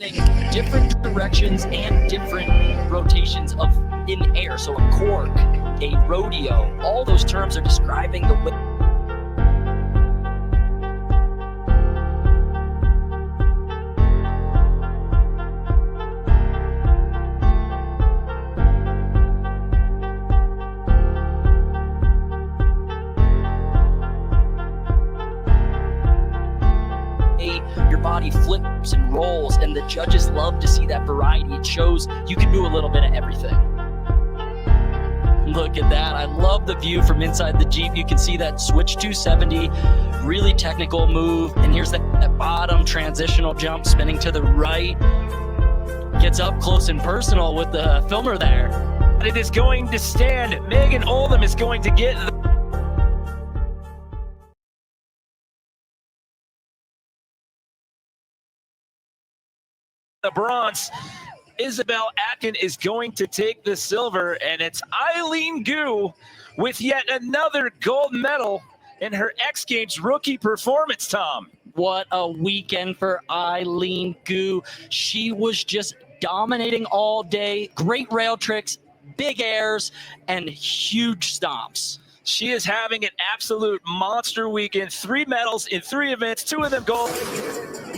different directions and different rotations of in air. So a cork, a rodeo, all those terms are describing the way. Your body flips and rolls, and the judges love to see that variety. It shows you can do a little bit of everything. Look at that. I love the view from inside the Jeep. You can see that switch 270, really technical move. And here's that bottom transitional jump spinning to the right. Gets up close and personal with the filmer there. It is going to stand. Megan Oldham is going to get the bronze. Isabel Atkin is going to take the silver, and it's Eileen Gu with yet another gold medal in her X Games rookie performance, Tom. What a weekend for Eileen Gu. She was just dominating all day. Great rail tricks, big airs, and huge stomps. She is having an absolute monster weekend. 3 medals in 3 events, 2 of them gold.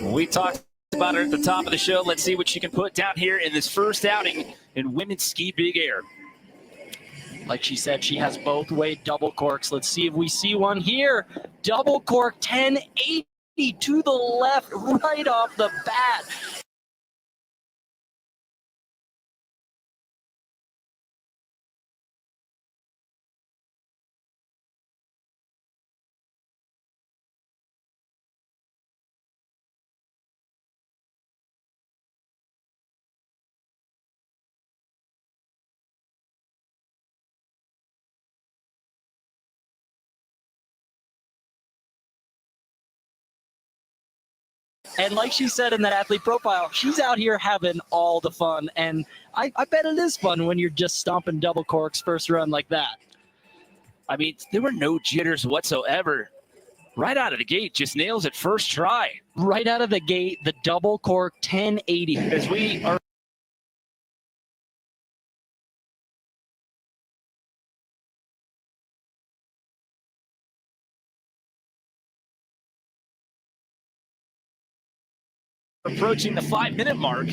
We talked about her at the top of the show. Let's see what she can put down here in this first outing in women's ski big air. Like she said, she has both way double corks. Let's see if we see one here. Double cork 1080 to the left right off the bat. And like she said in that athlete profile, she's out here having all the fun. And I bet it is fun when you're just stomping double corks first run like that. I mean, there were no jitters whatsoever. Right out of the gate, just nails it first try. Right out of the gate, the double cork 1080. As we are approaching the 5-minute mark.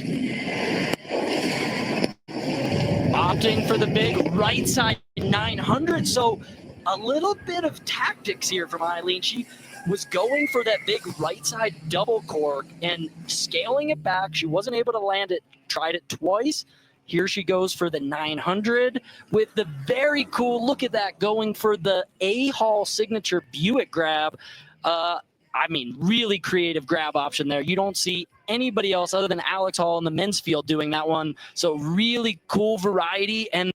Opting for the big right side 900. So a little bit of tactics here from Eileen. She was going for that big right side double cork and scaling it back. She wasn't able to land it. Tried it twice. Here she goes for the 900 with the very cool, look at that, going for the A-Hall signature Buick grab. I mean, really creative grab option there. You don't see anybody else other than Alex Hall in the men's field doing that one. So really cool variety. And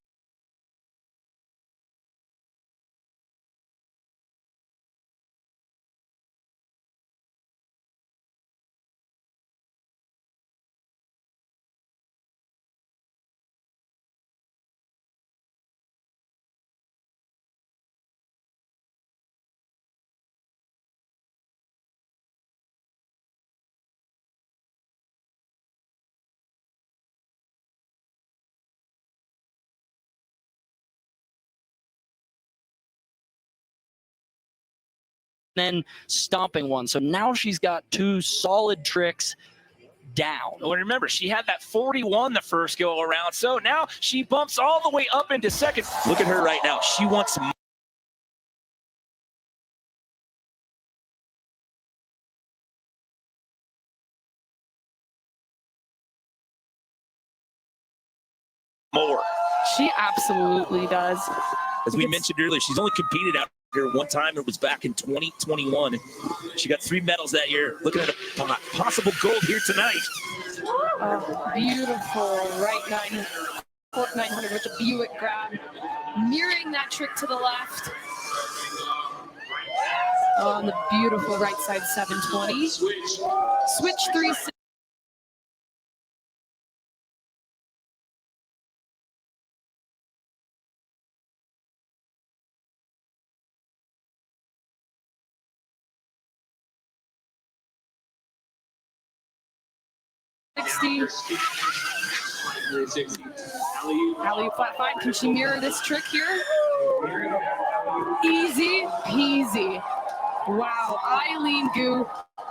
then stomping one. So now she's got 2 solid tricks down. Well, remember, she had that 41 the first go around, so now she bumps all the way up into second. Look at her right now. She wants more. She absolutely does. As we mentioned earlier, she's only competed out here one time. It was back in 2021. She got 3 medals that year. Looking at a possible gold here tonight. Beautiful right 900 with the Buick grab, mirroring that trick to the left. On the beautiful right side 720. Switch 360. Alley-oop flat 5. Can she mirror this trick here? Easy peasy. Wow, Eileen Gu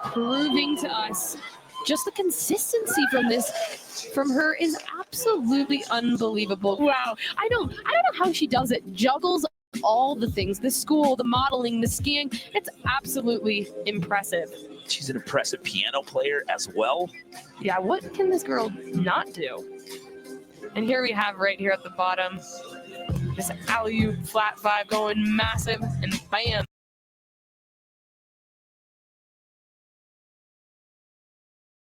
proving to us just the consistency from her is absolutely unbelievable. Wow, I don't know how she does it. Juggles all the things, the school, the modeling, the skiing. It's absolutely impressive. She's an impressive piano player as well. Yeah, what can this girl not do? And here we have right here at the bottom, this alley-oop flat 5 going massive, and bam.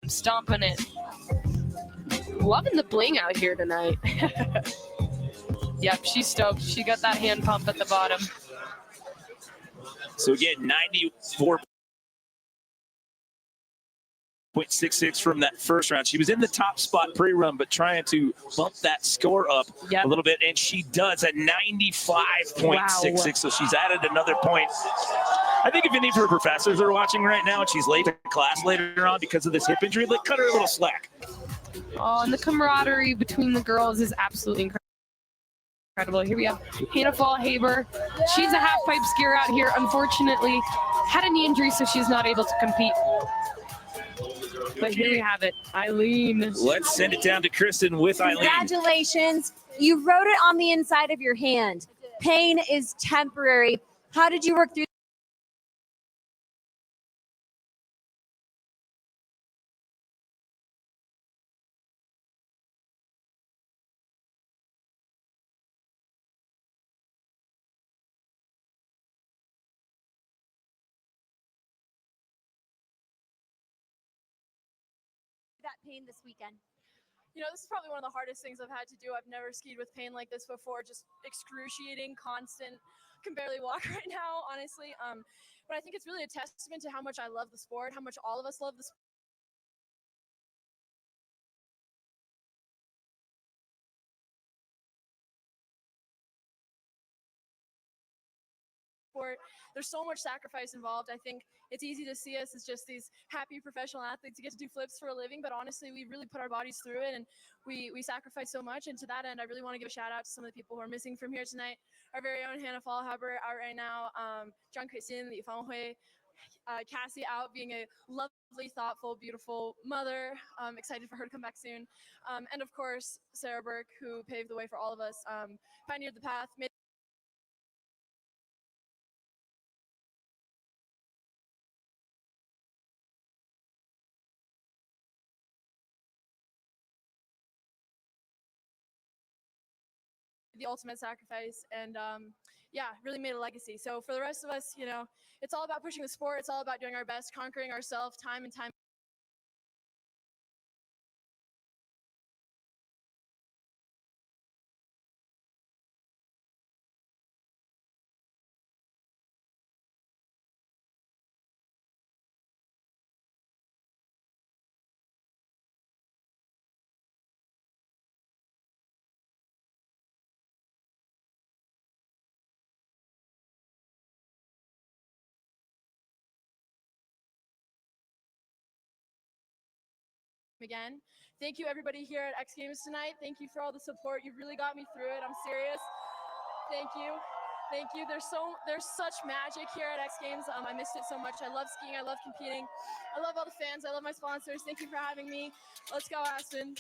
Stomping it. Loving the bling out here tonight. Yep, she's stoked. She got that hand pump at the bottom. So again, 94.66 from that first round. She was in the top spot pre-run, but trying to bump that score up a little bit, and she does at 95.66. Wow. So she's added another point. I think if any of her professors are watching right now and she's late to class later on because of this hip injury, like, cut her a little slack. Oh, and the camaraderie between the girls is absolutely incredible. Here we have Hannah Fall-Haber. She's a half-pipe skier out here. Unfortunately, had a knee injury, so she's not able to compete. But here we have it, Eileen. Let's send it down to Kristen with Eileen. Congratulations. You wrote it on the inside of your hand. Pain is temporary. How did you work through that pain this weekend? You know, this is probably one of the hardest things I've had to do. I've never skied with pain like this before, just excruciating, constant, can barely walk right now, honestly. But I think it's really a testament to how much I love the sport, how much all of us love the sport. There's so much sacrifice involved. I think it's easy to see us as just these happy professional athletes who get to do flips for a living, but honestly, we really put our bodies through it, and we sacrifice so much. And to that end, I really want to give a shout out to some of the people who are missing from here tonight. Our very own Hannah Fall-Haber out right now, Zhang Keixin, Li Fanghui, Cassie out being a lovely, thoughtful, beautiful mother. Excited for her to come back soon. And of course, Sarah Burke, who paved the way for all of us, pioneered the path, made the ultimate sacrifice, and yeah, really made a legacy. So for the rest of us, you know, it's all about pushing the sport. It's all about doing our best, conquering ourselves time and time. Again, thank you everybody here at X Games tonight. Thank you for all the support. You really got me through it. I'm serious. Thank you. Thank you. There's such magic here at X Games. I missed it so much. I love skiing. I love competing. I love all the fans. I love my sponsors. Thank you for having me. Let's go, Aspen.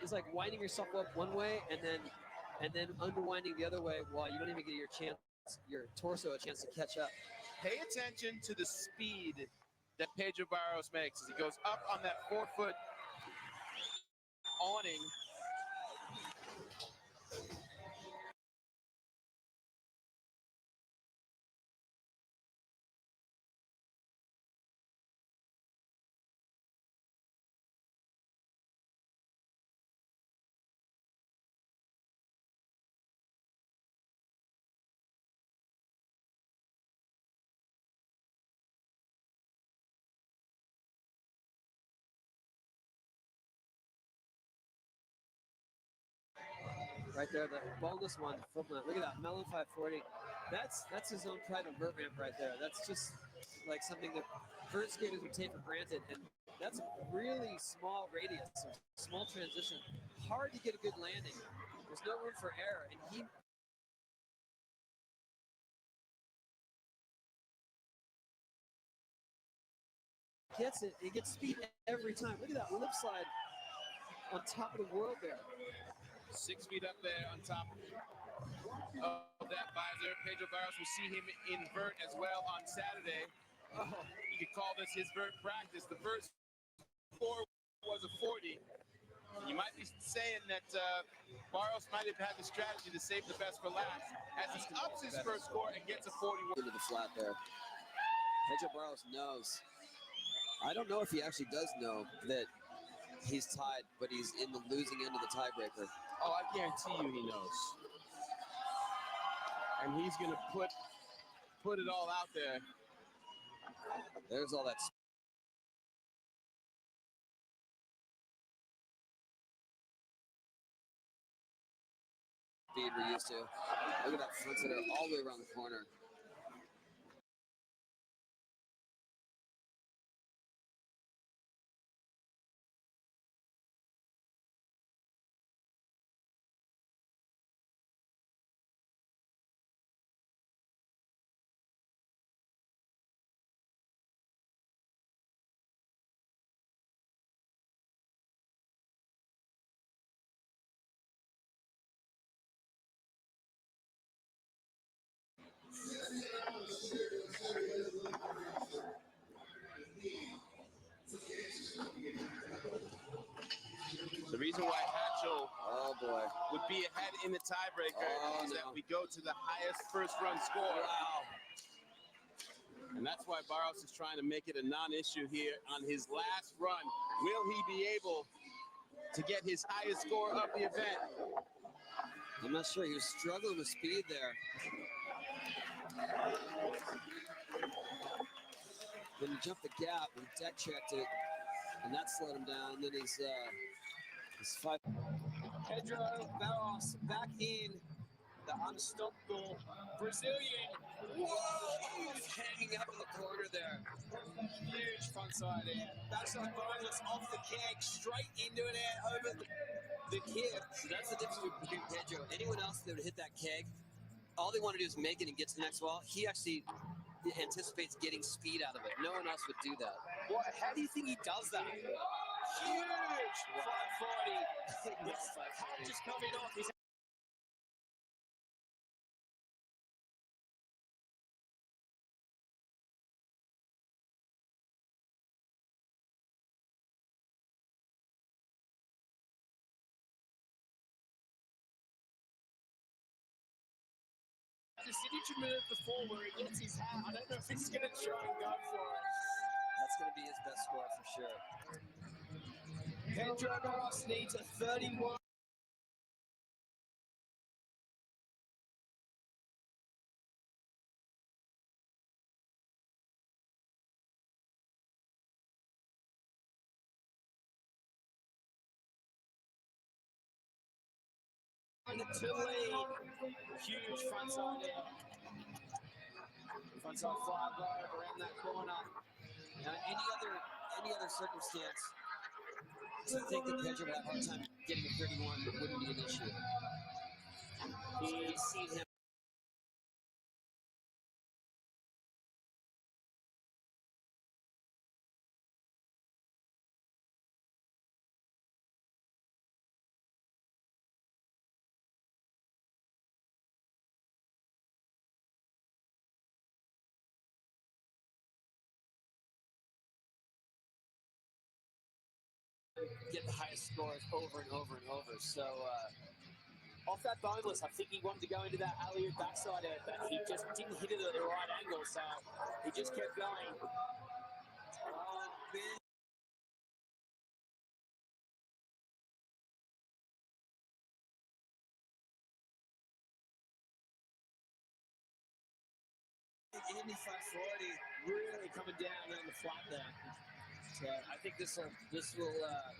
Is like winding yourself up one way and then unwinding the other way while you don't even get your torso a chance to catch up. Pay attention to the speed that Pedro Barros makes as he goes up on that 4-foot awning. Right there, the bonus one from the, look at that, Melon 540. That's his own private vert ramp right there. That's just like something that vert skaters would take for granted. And that's a really small radius, so small transition. Hard to get a good landing. There's no room for error. And he gets it. He gets speed every time. Look at that lip slide on top of the world there. 6 feet up there on top of that visor. Pedro Barros will see him invert as well on Saturday. Oh, you could call this his vert practice. The vert score was a 40. You might be saying that Barros might have had the strategy to save the best for last as he ups his first score and gets a 41. Into the flat there. Pedro Barros knows. I don't know if he actually does know that he's tied, but he's in the losing end of the tiebreaker. Oh, I guarantee you he knows. And he's going to put it all out there. There's all that speed we're used to. Look at that front center all the way around the corner. The reason why Hatchel Oh boy. would be ahead in the tiebreaker is that we go to the highest first run score. Wow. And that's why Barros is trying to make it a non-issue here on his last run. Will he be able to get his highest score of the event? I'm not sure. He was struggling with speed there. Then he jumped the gap and deck checked it, and that slowed him down. And then he's five. Pedro Barros back in the unstoppable Brazilian. Whoa! He's hanging up in the corner there. Huge frontside air. Backside boneless off the keg, straight into an air over the keg. So that's the difference between Pedro. Anyone else that would hit that keg, all they want to do is make it and get to the next wall. He actually anticipates getting speed out of it. No one else would do that. What? How do you think he does that? Huge 540. Just coming off. He's the signature move before where he gets his hat. I don't know if he's going to try and go for it. That's going to be his best score for sure. Pedro Barros needs a 31. To lead. Huge frontside air. Frontside fly blow around that corner. Any other circumstance, I think that Pedro would have a hard time getting a 31, but wouldn't be an issue. He's seen him. get the highest scores over and over and over. So off that boneless, I think he wanted to go into that alley backside edge, but he just didn't hit it at the right angle, so he just kept going. Oh, man. Indy 540 really coming down on the flat there. So I think this will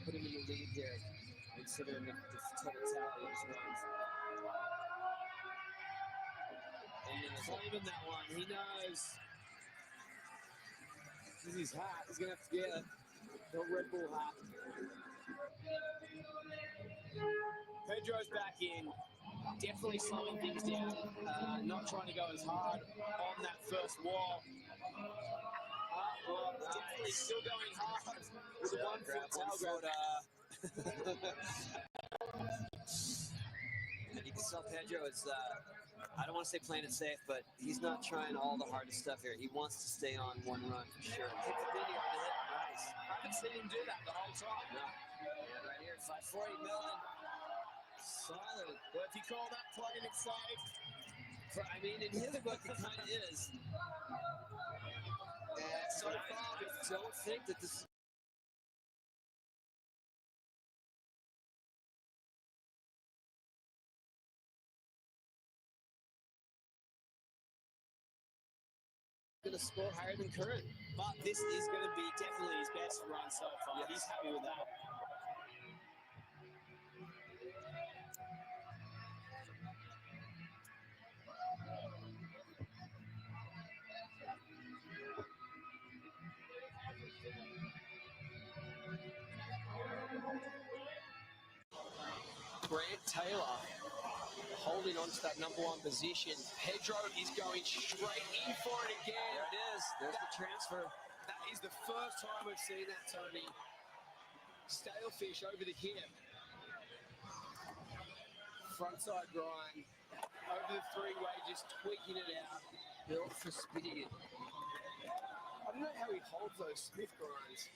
put him in the lead here, considering the total tally of his runs. And he's claiming that one. He knows. This is his hat. He's going to have to get it. No Red Bull hat. Pedro's back in. Definitely slowing things down. Not trying to go as hard on that first wall. Well, definitely still going hard with the 1 foot tail grab. And you can tell Pedro is, I don't want to say playing it safe, but he's not trying all the hardest stuff here. He wants to stay on one run for sure. Hit the video on the hit. Nice. I haven't seen him do that the whole time. No. And right here, 540 million. Solid. But if you call that playing it safe, I mean, in his book, it kind of is. And so far, I don't think that this is going to score higher than current. but this is going to be definitely his best run so far. Yes. He's happy with that. Grant Taylor holding on to that #1 position. Pedro is going straight in for it again. There it is. There's the transfer. That is the first time we've seen that, Tony. Stale fish over the hip. Frontside grind. Over the three-way, just tweaking it out. Built for speed. I don't know how he holds those Smith grinds.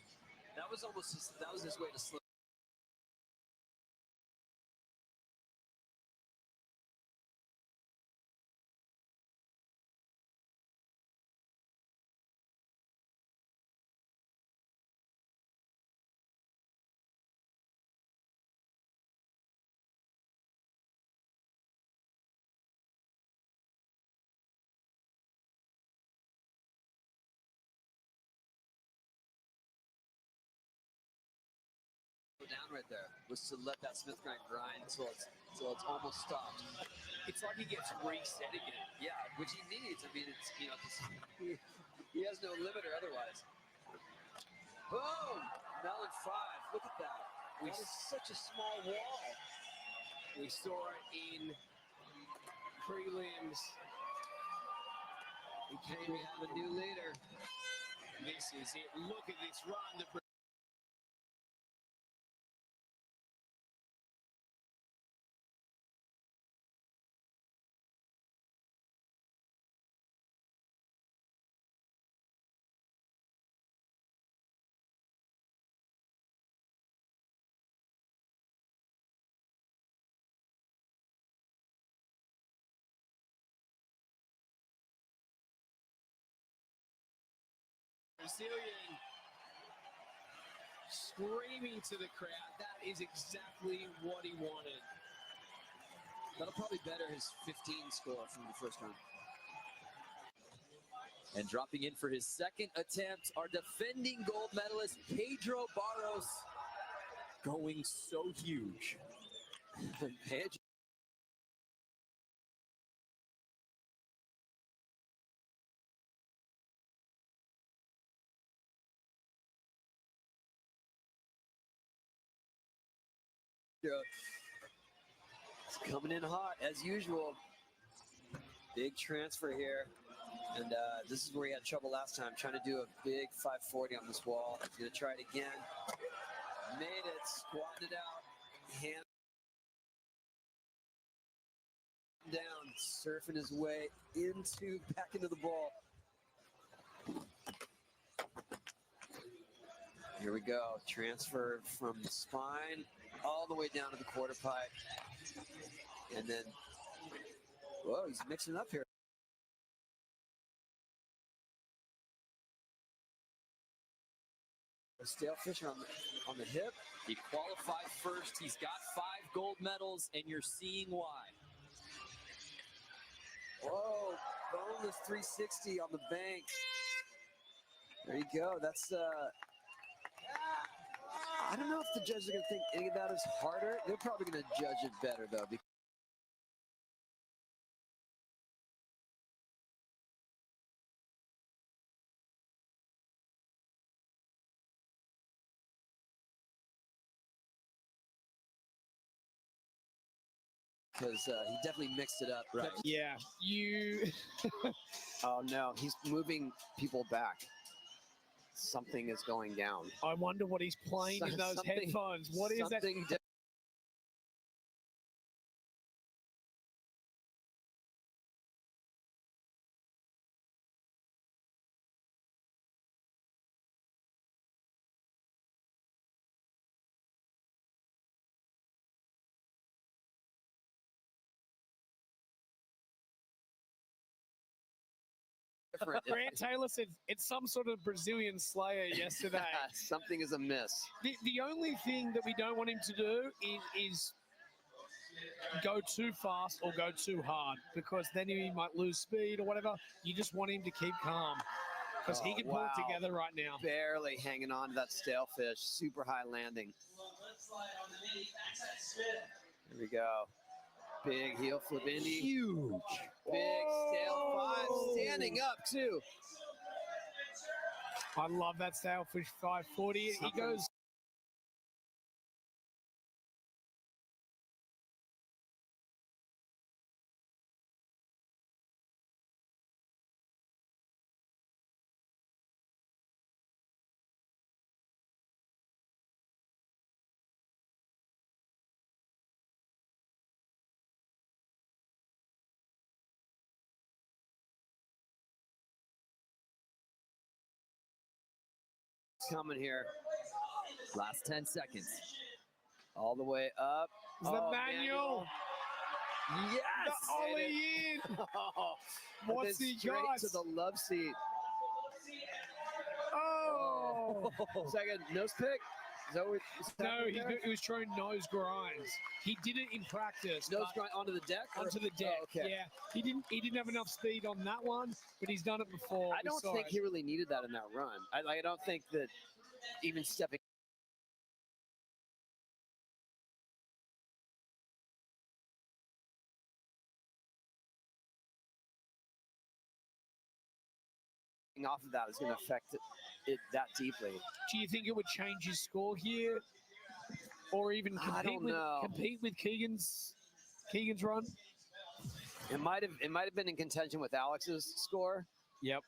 That was almost his way to slow. Down right there was to let that Smith grind until it's almost stopped. It's like he gets reset again. Yeah, which he needs. I mean, it's he has no limiter otherwise. Boom! Melon 5. Look at that. That is such a small wall. We saw it in prelims. He came to have a new leader. This is it. Look at this run. Brazilian screaming to the crowd. That is exactly what he wanted. That'll probably better his 15 score from the first round. And dropping in for his second attempt, our defending gold medalist, Pedro Barros, going so huge. Pedro. It's coming in hot, as usual. Big transfer here. And this is where he had trouble last time, trying to do a big 540 on this wall. He's going to try it again. Made it, squatted it out. Hand down, surfing his way back into the ball. Here we go. Transfer from the spine all the way down to the quarter pipe. And then, whoa, he's mixing up here. Stalefish on the hip. He qualified first. He's got 5 gold medals, and you're seeing why. Whoa, boneless 360 on the bank. There you go. That's I don't know if the judges are going to think any of that is harder. They're probably going to judge it better, though. Because he definitely mixed it up. Right. Yeah. Oh, no. He's moving people back. Something is going down. I wonder what he's playing in those headphones. What is that? Grant Taylor said it's some sort of Brazilian slayer yesterday. Something is amiss. The only thing that we don't want him to do is go too fast or go too hard, because then he might lose speed or whatever. You just want him to keep calm, because he can pull it together right now. Barely hanging on to that stalefish. Super high landing. Here we go. Big heel flip Indy. Huge. Big stale 5. Standing up, too. I love that stalefish 540. He goes. Coming here. Last 10 seconds. All the way up. The manual. Yes. The ollie in. What's he got? To the love seat. Oh. Second nose pick. Is that what no, he was throwing nose grinds. He did it in practice. Nose grind onto the deck? Onto the deck, okay. Yeah. He didn't have enough speed on that one, but he's done it before. I don't think he really needed that in that run. I don't think that even stepping off of that is going to affect it that deeply. Do you think it would change his score here, or even compete with Keegan's run? It might have been in contention with Alex's score. Yep.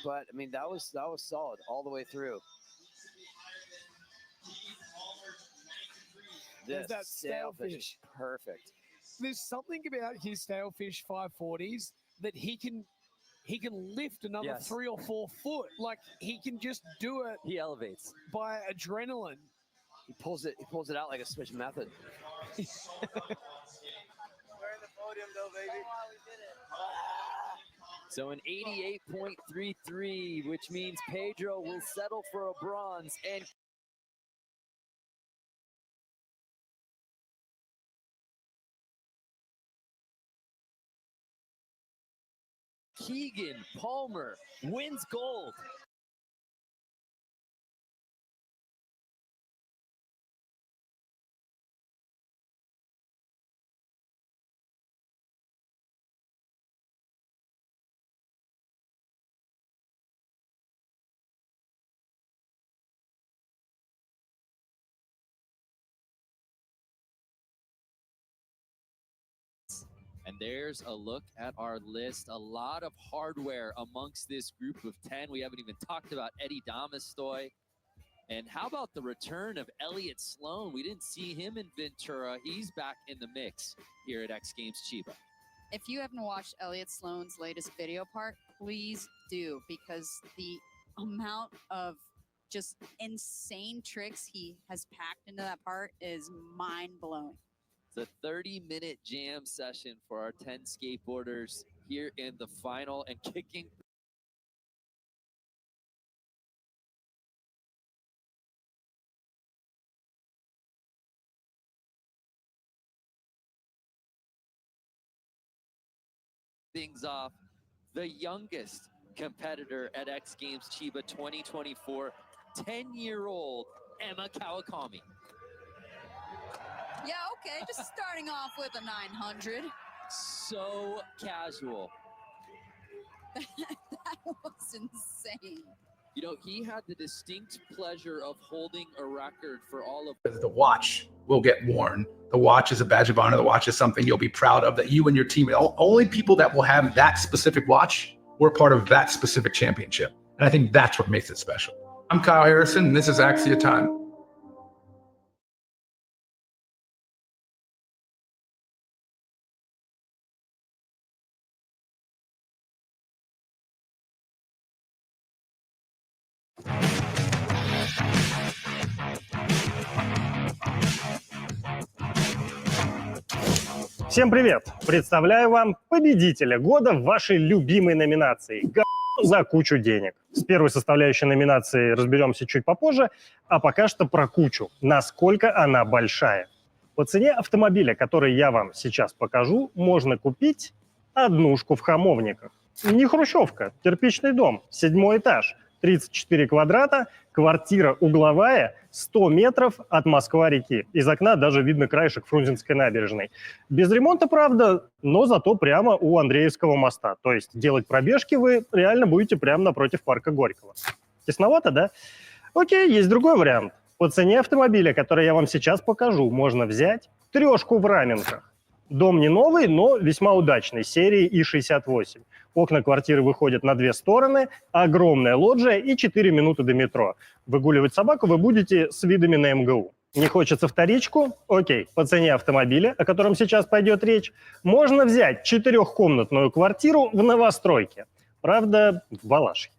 But I mean that was solid all the way through. There's that stalefish. Perfect. There's something about his stalefish 540s that he can lift another 3 or 4 foot. Like he can just do it. He elevates by adrenaline. He pulls it out like a switch method. We're in the podium though, baby. So an 88.33, which means Pedro will settle for a bronze, and Keegan Palmer wins gold. And there's a look at our list. A lot of hardware amongst this group of 10. We haven't even talked about Eddie Damastoy. And how about the return of Elliott Sloan? We didn't see him in Ventura. He's back in the mix here at X Games Chiba. If you haven't watched Elliott Sloan's latest video part, please do, because the amount of just insane tricks he has packed into that part is mind-blowing. It's a 30-minute jam session for our 10 skateboarders here in the final, and kicking things off, the youngest competitor at X Games Chiba 2024, 10-year-old Emma Kawakami. Yeah, okay, just starting off with a 900. So casual. That was insane. You know, he had the distinct pleasure of holding a record for all of... The watch will get worn. The watch is a badge of honor. The watch is something you'll be proud of, that you and your team, only people that will have that specific watch were part of that specific championship. And I think that's what makes it special. I'm Kyle Harrison, and this is Axia Time. Всем привет! Представляю вам победителя года в вашей любимой номинации «За кучу денег». С первой составляющей номинации разберемся чуть попозже, а пока что про кучу, насколько она большая. По цене автомобиля, который я вам сейчас покажу, можно купить однушку в Хамовниках. Не хрущевка, кирпичный дом, 7-й этаж, 34 квадрата, квартира угловая, 100 метров от Москва-реки. Из окна даже видно краешек Фрунзенской набережной. Без ремонта, правда, но зато прямо у Андреевского моста. То есть делать пробежки вы реально будете прямо напротив парка Горького. Тесновато, да? Окей, есть другой вариант. По цене автомобиля, который я вам сейчас покажу, можно взять трешку в Раменках. Дом не новый, но весьма удачный, серии И-68. Окна квартиры выходят на 2 стороны, огромная лоджия и 4 минуты до метро. Выгуливать собаку вы будете с видами на МГУ. Не хочется вторичку? Окей, по цене автомобиля, о котором сейчас пойдет речь, можно взять 4-комнатную квартиру в новостройке. Правда, в Балашихе.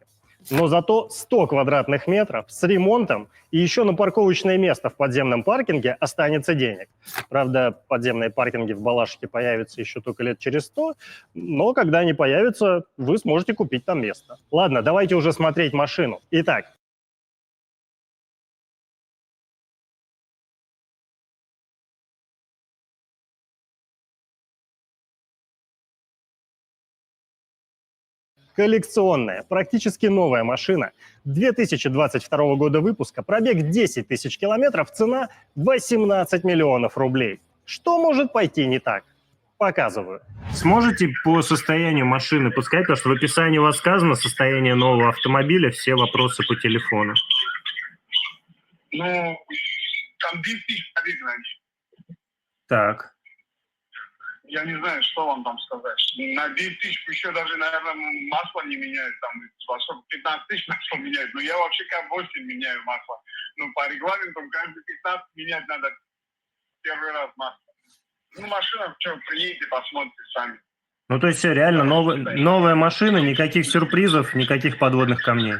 Но зато 100 квадратных метров с ремонтом и еще на парковочное место в подземном паркинге останется денег. Правда, подземные паркинги в Балашихе появятся еще только лет через 100, но когда они появятся, вы сможете купить там место. Ладно, давайте уже смотреть машину. Итак. Коллекционная, практически новая машина, 2022 года выпуска, пробег 10 тысяч километров, цена 18 миллионов рублей. Что может пойти не так? Показываю. Сможете по состоянию машины подсказать, потому что в описании у вас сказано состояние нового автомобиля, все вопросы по телефону. Ну, там 10 тысяч пробег на ней. Так. Я не знаю, что вам там сказать. На 10 тысяч еще даже, наверное, масло не меняют. Там 15 тысяч масло меняют. Но я вообще как 8 меняю масло. Ну, по регламенту каждый 15 менять надо первый раз масло. Ну, машина, что, приедете, посмотрите сами. Ну, то есть все, реально новая машина, никаких сюрпризов, никаких подводных камней.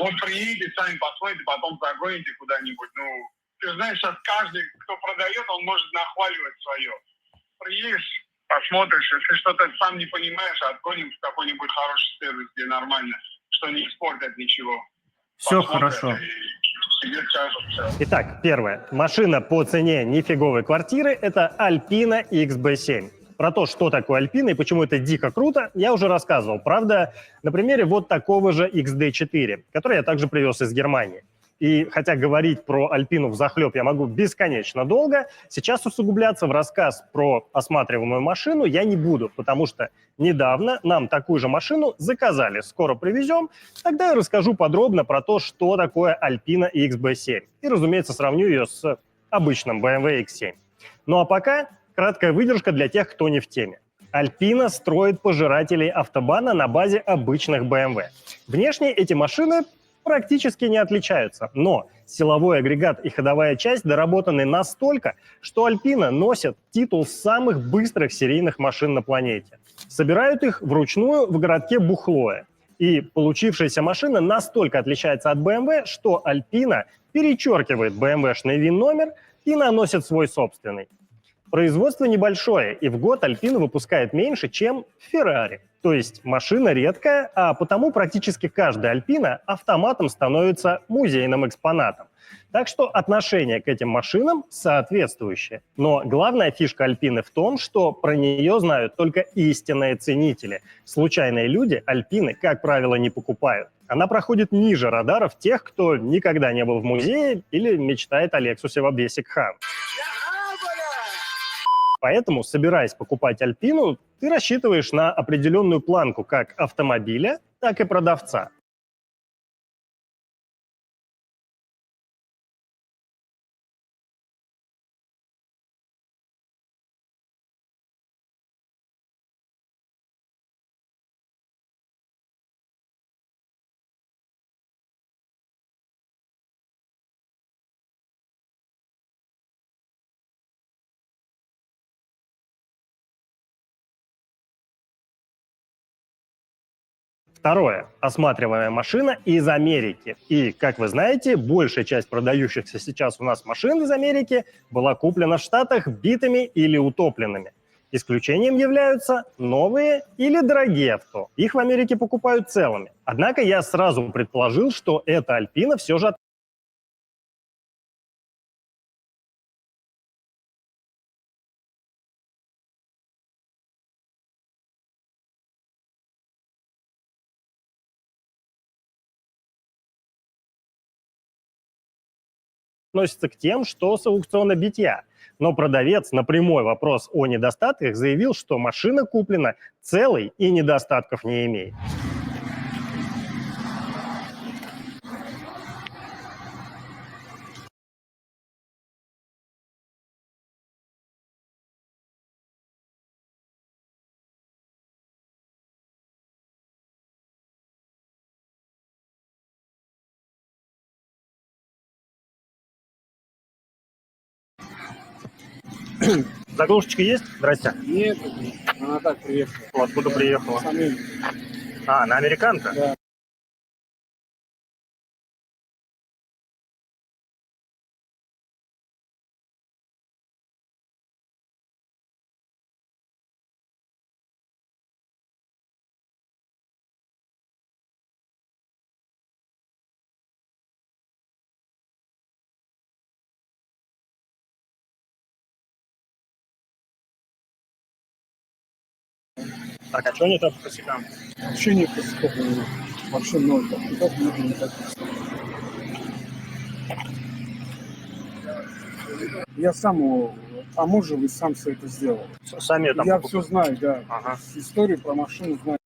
Вот приедете, сами посмотрите, потом загоните куда-нибудь. Ну, ты знаешь, сейчас каждый, кто продает, он может нахваливать свое. Приедешь, посмотришь, если что-то сам не понимаешь, отгоним в какой-нибудь хороший сервис, где нормально, что не испортят ничего. Все хорошо. Тебе скажут все. Итак, первое. Машина по цене нифиговой квартиры – это Alpina XB7. Про то, что такое Alpina и почему это дико круто, я уже рассказывал. Правда, на примере вот такого же XD4, который я также привез из Германии. И хотя говорить про Альпину взахлеб я могу бесконечно долго, сейчас усугубляться в рассказ про осматриваемую машину я не буду, потому что недавно нам такую же машину заказали, скоро привезем. Тогда я расскажу подробно про то, что такое Alpina XB7. И, разумеется, сравню ее с обычным BMW X7. Ну а пока краткая выдержка для тех, кто не в теме. Alpina строит пожирателей автобана на базе обычных BMW. Внешне эти машины практически не отличаются, но силовой агрегат и ходовая часть доработаны настолько, что Alpina носит титул самых быстрых серийных машин на планете. Собирают их вручную в городке Бухлое. И получившаяся машина настолько отличается от BMW, что Альпина перечеркивает BMW-шный ВИН-номер и наносит свой собственный. Производство небольшое, и в год Альпина выпускает меньше, чем Феррари. То есть машина редкая, а потому практически каждая Альпина автоматом становится музейным экспонатом. Так что отношение к этим машинам соответствующее. Но главная фишка Альпины в том, что про нее знают только истинные ценители. Случайные люди Альпины, как правило, не покупают. Она проходит ниже радаров тех, кто никогда не был в музее или мечтает о Лексусе в обвесе Кхан. Поэтому, собираясь покупать Альпину, ты рассчитываешь на определенную планку как автомобиля, так и продавца. Второе. Осматриваемая машина из Америки. И, как вы знаете, большая часть продающихся сейчас у нас машин из Америки была куплена в Штатах битыми или утопленными. Исключением являются новые или дорогие авто. Их в Америке покупают целыми. Однако я сразу предположил, что эта Альпина все же относится к тем, что с аукциона битья. Но продавец на прямой вопрос о недостатках заявил, что машина куплена целой и недостатков не имеет. Заглушечка есть? Здрасте. Нет, она так приехала. Откуда приехала? С Америки. А, на американка? Да. Так, а что не так по косякам? Вообще нет косяков. Вообще ноль. Никак не так. Я сам таможил и сам все это сделал. Сами там Я покупали? все знаю, да. Ага. Историю про машину знаю.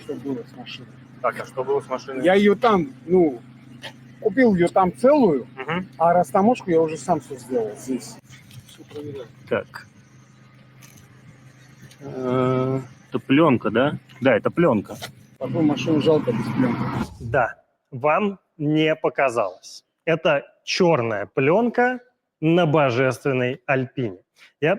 Что было с машиной. Так, а что было с машиной? Я ее там, купил ее там целую, а растаможку я уже сам все сделал здесь. Все проверяю. Так. Это пленка, да? Да, это пленка. Такую машину жалко без пленки. Да, вам не показалось. Это черная пленка на божественной Альпине. Я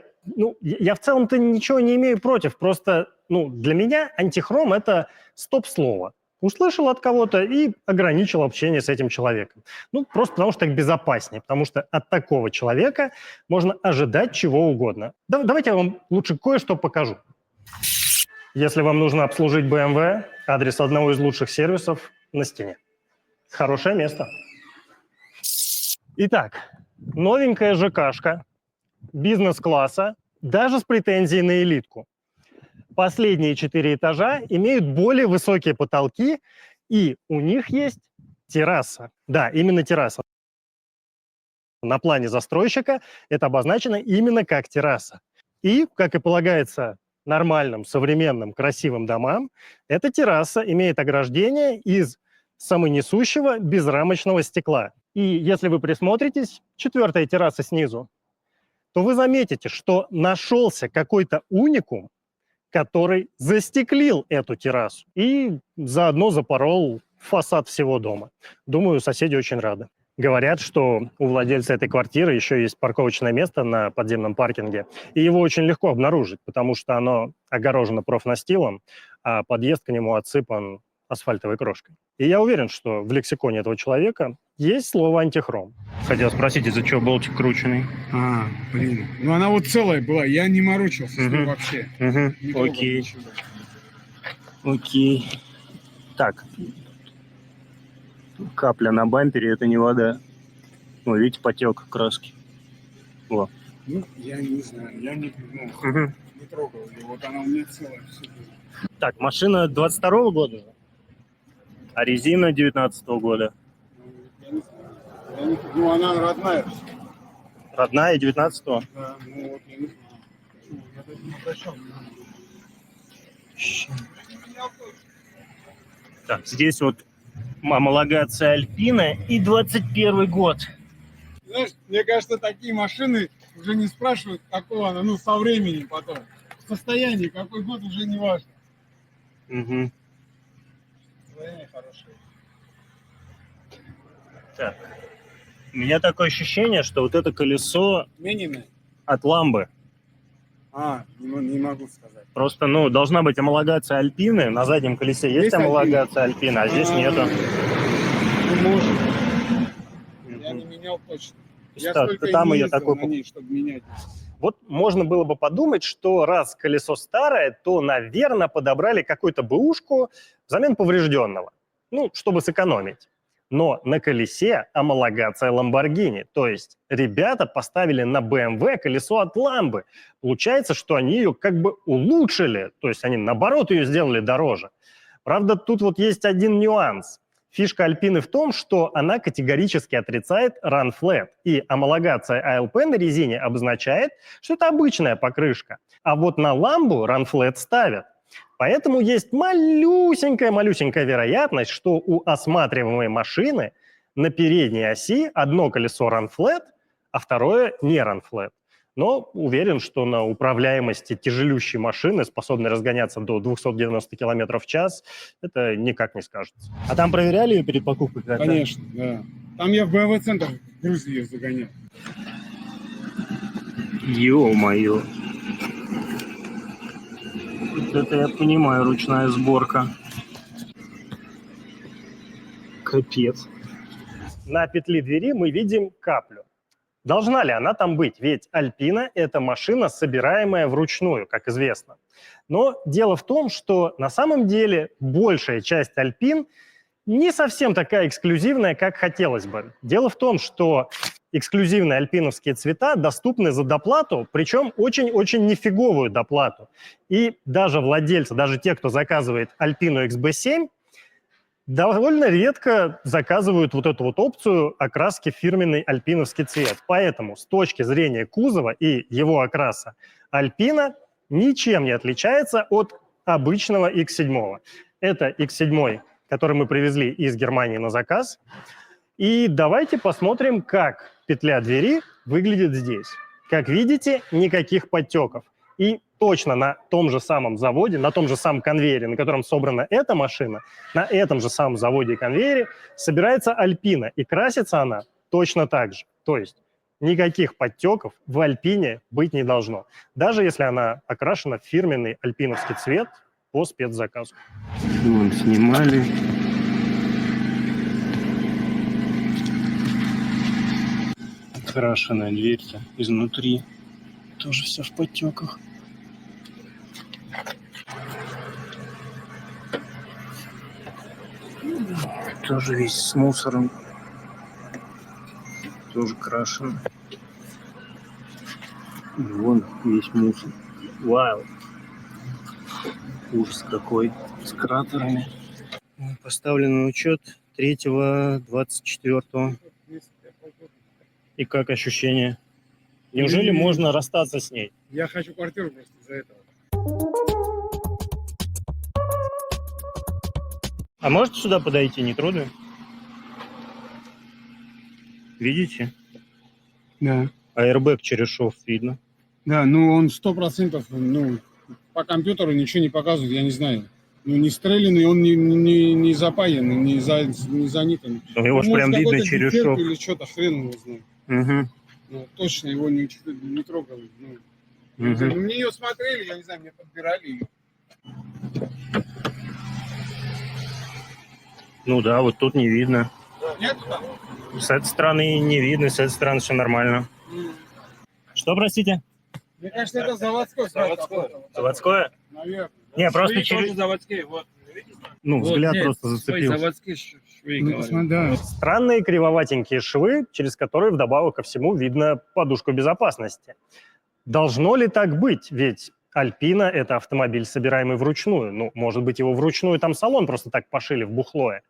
в целом-то ничего не имею против, просто для меня антихром – это стоп-слово. Услышал от кого-то и ограничил общение с этим человеком. Просто потому что так безопаснее, потому что от такого человека можно ожидать чего угодно. Давайте я вам лучше кое-что покажу. Если вам нужно обслужить BMW, адрес одного из лучших сервисов на стене. Хорошее место. Итак, новенькая ЖКшка, бизнес-класса, даже с претензией на элитку. Последние 4 этажа имеют более высокие потолки, и у них есть терраса. Да, именно терраса. На плане застройщика это обозначено именно как терраса. И, как и полагается нормальным, современным, красивым домам, эта терраса имеет ограждение из самонесущего безрамочного стекла. И если вы присмотритесь, 4-я терраса снизу, то вы заметите, что нашелся какой-то уникум, который застеклил эту террасу и заодно запорол фасад всего дома. Думаю, соседи очень рады. Говорят, что у владельца этой квартиры еще есть парковочное место на подземном паркинге, и его очень легко обнаружить, потому что оно огорожено профнастилом, а подъезд к нему отсыпан асфальтовой крошкой. И я уверен, что в лексиконе этого человека есть слово «антихром». Хотел спросить, из-за чего болтик крученный? А, блин. Ну она вот целая была, я не морочился с ней вообще. Не трогал Окей. ничего. Окей. Так. Капля на бампере – это не вода. Вы видите, потек краски. Во. Ну, я не знаю, я не трогал ее. Вот она у меня целая. Все. Так, машина 22-го года, а резина 19-го года. Ну, она родная. Родная 19-го? Да, ну вот я не знаю. Я даже не обращал внимания. Так, здесь вот homологация Альпина и 21 год. Знаешь, мне кажется, такие машины уже не спрашивают, какого она, ну, со временем потом. Состояние, какой год, уже не важно. Угу. Состояние хорошее. Так. У меня такое ощущение, что вот это колесо Смененное? от ламбы. Не могу сказать. Просто, ну, должна быть homологация Альпины. На заднем колесе есть homологация Альпина, а здесь нету. Ну, может. Я не менял точно. Я Так, столько там и не ее ездил такой... на ней, чтобы менять. Вот можно было бы подумать, что раз колесо старое, то, наверное, подобрали какую-то бэушку взамен поврежденного. Ну, чтобы сэкономить. Но на колесе homологация Lamborghini. То есть ребята поставили на BMW колесо от ламбы. Получается, что они ее как бы улучшили. То есть они, наоборот, ее сделали дороже. Правда, тут вот есть один нюанс. Фишка Альпины в том, что она категорически отрицает Run Flat. И homологация ALP на резине обозначает, что это обычная покрышка. А вот на ламбу Run Flat ставят. Поэтому есть малюсенькая вероятность, что у осматриваемой машины на передней оси одно колесо Run Flat, а второе не Run Flat. Но уверен, что на управляемости тяжелющей машины, способной разгоняться до 290 км в час, это никак не скажется. А там проверяли ее перед покупкой? Конечно, да. Там я в БМВ-центр в Грузии ее загонял. Ё-моё. Вот это я понимаю, ручная сборка. Капец. На петле двери мы видим каплю. Должна ли она там быть? Ведь Альпина – это машина, собираемая вручную, как известно. Но дело в том, что на самом деле большая часть Альпин не совсем такая эксклюзивная, как хотелось бы. Дело в том, что эксклюзивные альпиновские цвета доступны за доплату, причем очень-очень нифиговую доплату. И даже владельцы, даже те, кто заказывает Альпину XB7, довольно редко заказывают вот эту вот опцию окраски в фирменный альпиновский цвет. Поэтому с точки зрения кузова и его окраса Альпина ничем не отличается от обычного X7. Это X7, который мы привезли из Германии на заказ. И давайте посмотрим, как петля двери выглядит здесь. Как видите, никаких подтеков. И точно на том же самом заводе, на том же самом конвейере, на котором собрана эта машина, на этом же самом заводе и конвейере собирается Альпина. И красится она точно так же. То есть никаких подтеков в Альпине быть не должно. Даже если она окрашена в фирменный альпиновский цвет по спецзаказу. Вон снимали. Крашеная дверь-то изнутри. Тоже все в подтеках. Тоже весь с мусором. Тоже крашен. Вон весь мусор. Вау. Ужас какой. С кратерами. Поставлен на учет 3-24. И как ощущение? Неужели можно расстаться с ней? Я хочу квартиру просто из-за этого. А можете сюда подойти, не трудно? Видите? Да. А airbag через шов видно? Да, ну он 100%, ну, по компьютеру ничего не показывает, я не знаю. Ну, не стрелянный, он не запаянный, не занитый. Ну, его Ну, ж может, прям видно какой-то через дефект шов. или что-то, хрен его знает. Угу. Ну, точно его не трогали. Ну, я не знаю, ну, мне ее смотрели, я не знаю, мне подбирали ее. Ну да, вот тут не видно. Нету там? С этой стороны не видно, с этой стороны все нормально. Что, простите? Мне кажется, это заводской. Заводское? Наверное. Не, просто Швы через... тоже заводские, вот. Ну, Вот, взгляд нет, просто зацепился. заводские швы, ну, да. Странные кривоватенькие швы, через которые вдобавок ко всему видно подушку безопасности. Должно ли так быть? Ведь Альпина – это автомобиль, собираемый вручную. Ну, может быть, его вручную там салон просто так пошили в бухлое.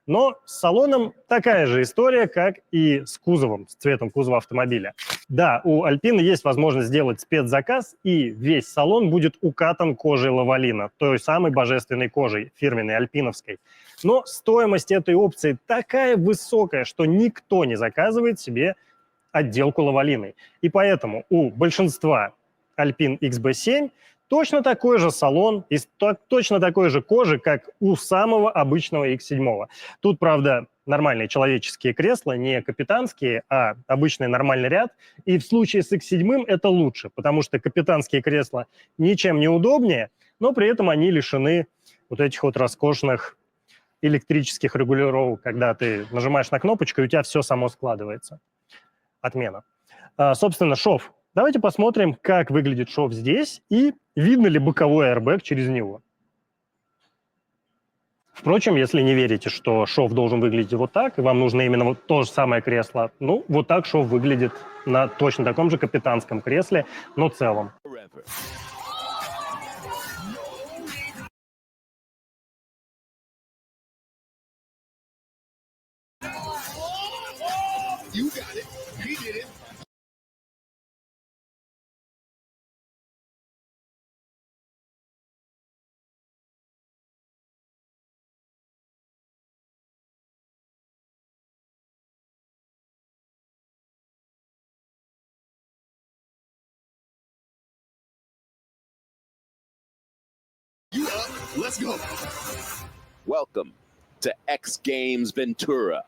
Но с салоном такая же история, как и с кузовом, с цветом кузова автомобиля. Да, у Альпины есть возможность сделать спецзаказ, и весь салон будет укатан кожей лавалина, той самой божественной кожей, фирменной альпиновской. Но стоимость этой опции такая высокая, что никто не заказывает себе отделку лавалиной. И поэтому у большинства Alpine XB7 точно такой же салон из точно такой же кожи, как у самого обычного X7. Тут, правда, нормальные человеческие кресла, не капитанские, а обычный нормальный ряд. И в случае с X7 это лучше, потому что капитанские кресла ничем не удобнее, но при этом они лишены вот этих вот роскошных электрических регулировок, когда ты нажимаешь на кнопочку, и у тебя все само складывается. Отмена. Собственно, шов. Давайте посмотрим, как выглядит шов здесь и видно ли боковой airbag через него. Впрочем, если не верите, что шов должен выглядеть вот так, и вам нужно именно вот то же самое кресло, ну, вот так шов выглядит на точно таком же капитанском кресле, но целом. You got it. He did it. You up? Let's go. Welcome to X Games Ventura.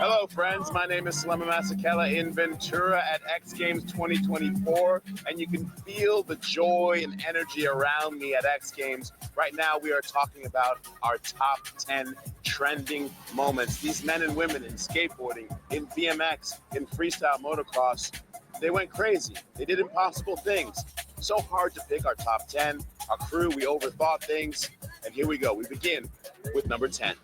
Hello, friends. My name is Slema Masakela in Ventura at X Games 2024, and you can feel the joy and energy around me at X Games. Right now, we are talking about our top 10 trending moments. These men and women in skateboarding, in BMX, in freestyle motocross, they went crazy. They did impossible things. So hard to pick our top 10. Our crew, we overthought things, and here we go. We begin with number 10.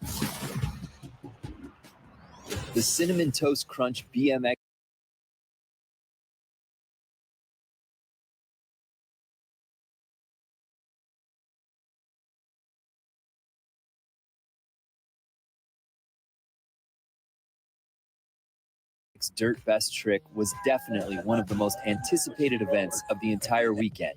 The Cinnamon Toast Crunch BMX Dirt Best Trick was definitely one of the most anticipated events of the entire weekend.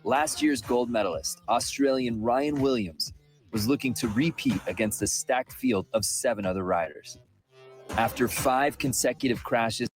Last year's gold medalist, Australian Ryan Williams, was looking to repeat against a stacked field of 7 other riders. After 5 consecutive crashes,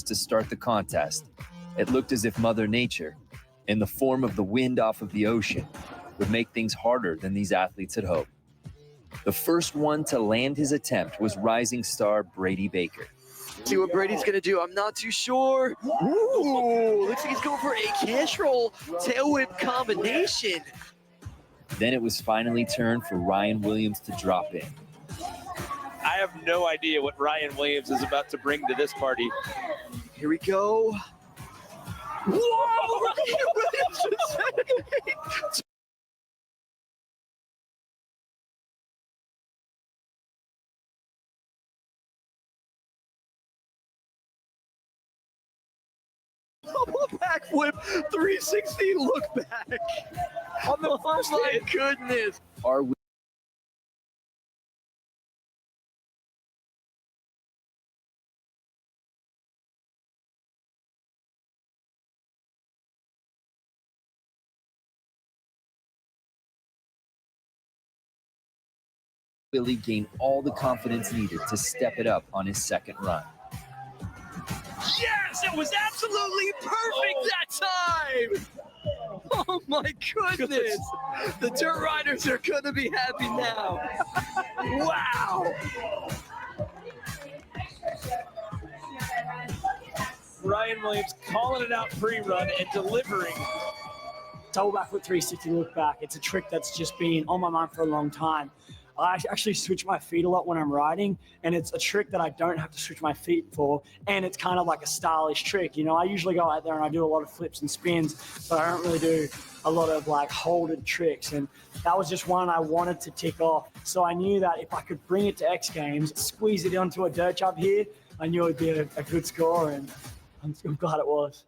to start the contest, it looked as if Mother Nature, in the form of the wind off of the ocean, would make things harder than these athletes had hoped. The first one to land his attempt was rising star Brady Baker. See what Brady's gonna do. I'm not too sure. Ooh, looks like he's going for a cash roll tail whip combination. Then it was finally turned for Ryan Williams to drop in. I have no idea what Ryan Williams is about to bring to this party. Here we go. Whoa! Ryan Williams back flip 360 look back on the first line. Goodness. Are Billy gained all the confidence needed to step it up on his second run. Yes, it was absolutely perfect that time. Oh my goodness. The Dirt Riders are going to be happy now. Wow. Ryan Williams calling it out pre-run and delivering. Double backflip 360 look back. It's a trick that's just been on my mind for a long time. I actually switch my feet a lot when I'm riding, and it's a trick that I don't have to switch my feet for, and it's kind of like a stylish trick. You know, I usually go out there and I do a lot of flips and spins, but I don't really do a lot of like holded tricks, and that was just one I wanted to tick off. So I knew that if I could bring it to X Games, squeeze it onto a dirt job here, I knew it would be a good score, and I'm glad it was.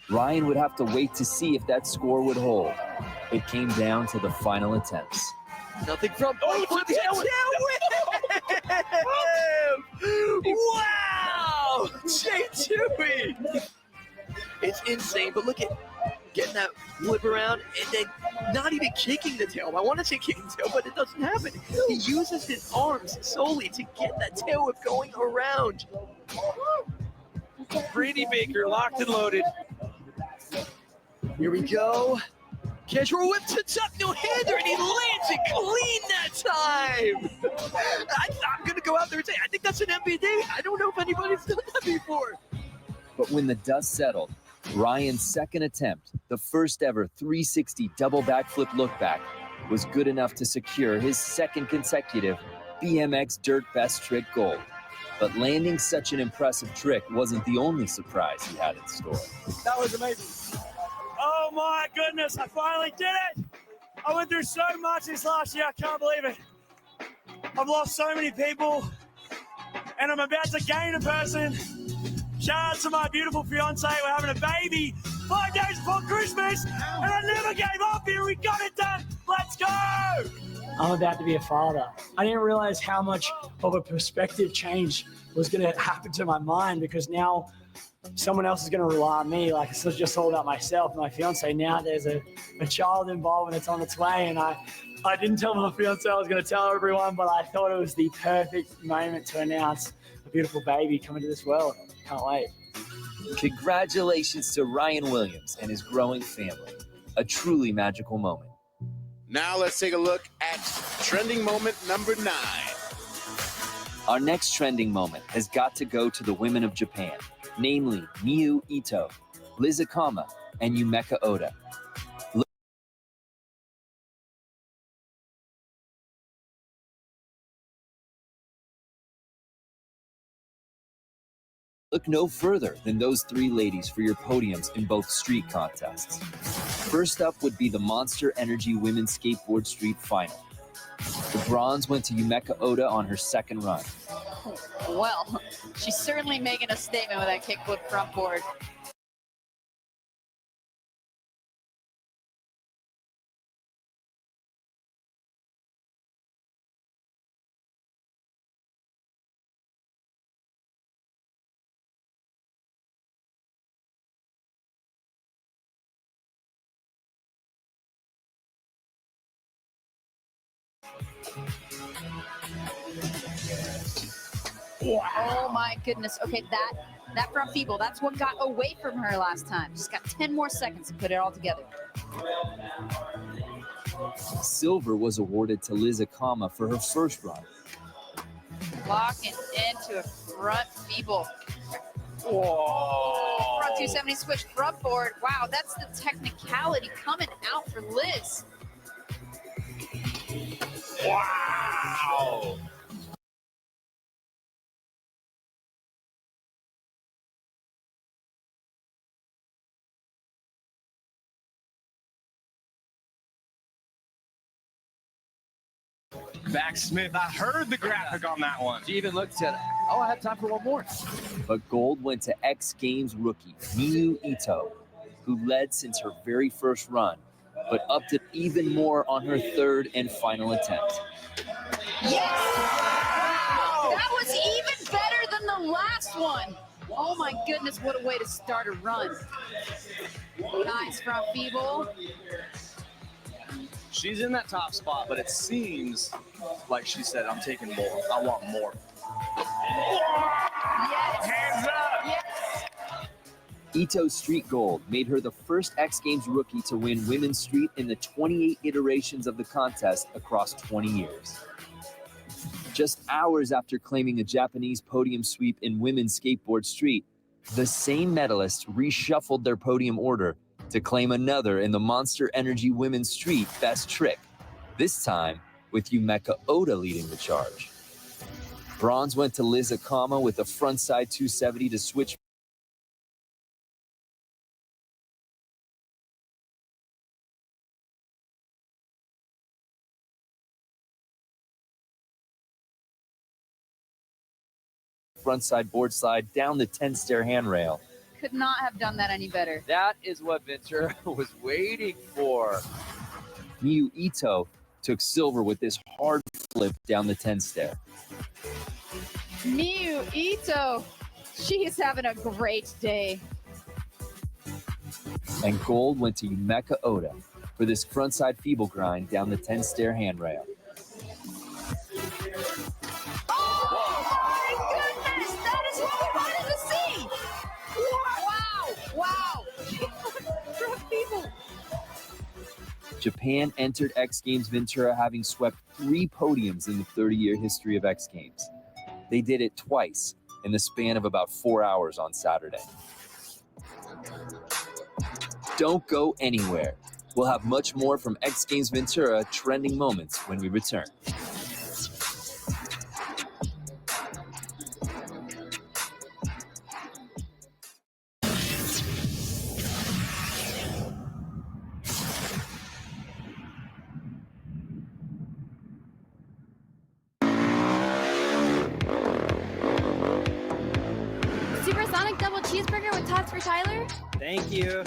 Ryan would have to wait to see if that score would hold. It came down to the final attempts. Nothing from the tail whip. Wow! J2E! It's insane, but look at getting that whip around and then not even kicking the tail. I want to say kicking the tail, but it doesn't happen. He uses his arms solely to get that tail whip going around. Brady Baker locked and loaded. Here we go. Casual whip to tuck, no-hander, and he lands it clean that time. I'm going to go out there and say, I think that's an MBD. I don't know if anybody's done that before. But when the dust settled, Ryan's second attempt, the first ever 360 double backflip look back, was good enough to secure his second consecutive BMX Dirt Best Trick gold. But landing such an impressive trick wasn't the only surprise he had in store. That was amazing. Oh my goodness, I finally did it. I went through so much this last year, I can't believe it. I've lost so many people, and I'm about to gain a person. Shout out to my beautiful fiance. We're having a baby 5 days before Christmas, and I never gave up here. We got it done. Let's go. I'm about to be a father. I didn't realize how much of a perspective change was going to happen to my mind, because now someone else is going to rely on me. Like, it's not just all about myself and my fiance. Now there's a child involved, and it's on its way. And I didn't tell my fiance I was going to tell everyone, but I thought it was the perfect moment to announce a beautiful baby coming to this world. Can't wait. Congratulations to Ryan Williams and his growing family. A truly magical moment. Now let's take a look at trending moment number 9. Our next trending moment has got to go to the women of Japan, namely Miyu Ito, Liz Akama, and Yumeka Oda. Look no further than those 3 ladies for your podiums in both street contests. First up would be the Monster Energy Women's Skateboard Street Final. The bronze went to Yumeka Oda on her second run. Well, she's certainly making a statement with that kickflip front board. Oh my goodness. Okay, that front feeble, that's what got away from her last time. She's got 10 more seconds to put it all together. Silver was awarded to Liz Akama for her first run. Locking into a front feeble. Whoa. Front 270 switch front board. Wow, that's the technicality coming out for Liz. Wow. Back Smith, I heard the graphic on that one. She even looked at, oh, I have time for one more. But gold went to X Games rookie Miyu Ito, who led since her very first run, but upped it even more on her third and final attempt. Yes! Wow! That was even better than the last one. Oh my goodness, what a way to start a run. Nice front feeble. She's in that top spot, but it seems like she said, I'm taking more. I want more. Yes. Hands up. Yes. Ito's street gold made her the first X Games rookie to win women's street in the 28 iterations of the contest across 20 years. Just hours after claiming a Japanese podium sweep in women's skateboard street, the same medalists reshuffled their podium order to claim another in the Monster Energy Women's Street Best Trick, this time with Yumeka Oda leading the charge. Bronze went to Liz Akama with a frontside 270 to switch frontside board slide down the 10-stair handrail. Could not have done that any better. That is what Ventura was waiting for. Miyu Ito took silver with this hard flip down the 10-stair. Miyu Ito, she is having a great day. And gold went to Yumeka Oda for this frontside feeble grind down the 10-stair handrail. Oh my goodness, that is what we wanted to see. Wow. Front feeble. Japan entered X Games Ventura having swept 3 podiums in the 30-year history of X Games. They did it twice in the span of about 4 hours on Saturday. Don't go anywhere. We'll have much more from X Games Ventura trending moments when we return. Supersonic double cheeseburger with tots for Tyler? Thank you.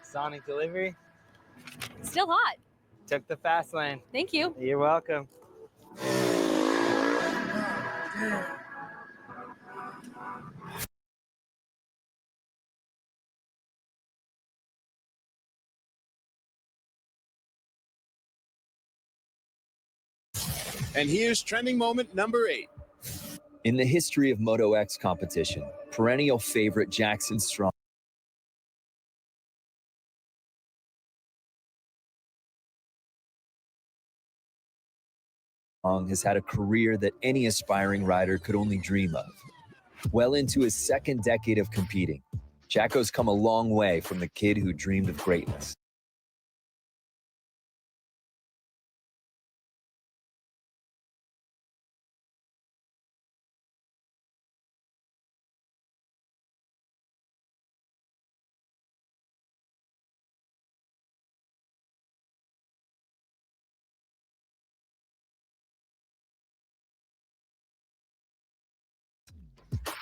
Sonic delivery. Still hot. Took the fast lane. Thank you. You're welcome. And here's trending moment number 8. In the history of Moto X competition, perennial favorite Jackson Strong has had a career that any aspiring rider could only dream of. Well into his second decade of competing, Jacko's come a long way from the kid who dreamed of greatness.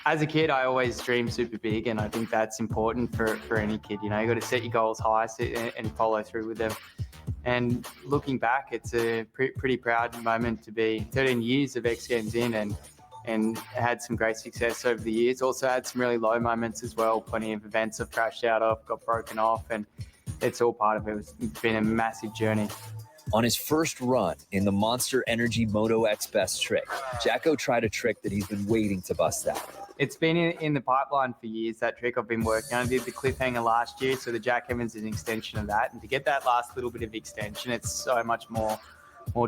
As a kid, I always dreamed super big, and I think that's important for any kid. You know, you got to set your goals high and follow through with them. And looking back, it's a pretty proud moment to be 13 years of X Games in and had some great success over the years. Also had some really low moments as well. Plenty of events I've crashed out of, got broken off, and it's all part of it. It's been a massive journey. On his first run in the Monster Energy Moto X Best Trick, Jacko tried a trick that he's been waiting to bust out. It's been in the pipeline for years, that trick I've been working on. I did the cliffhanger last year, so the Jack Evans is an extension of that. And to get that last little bit of extension, it's so much more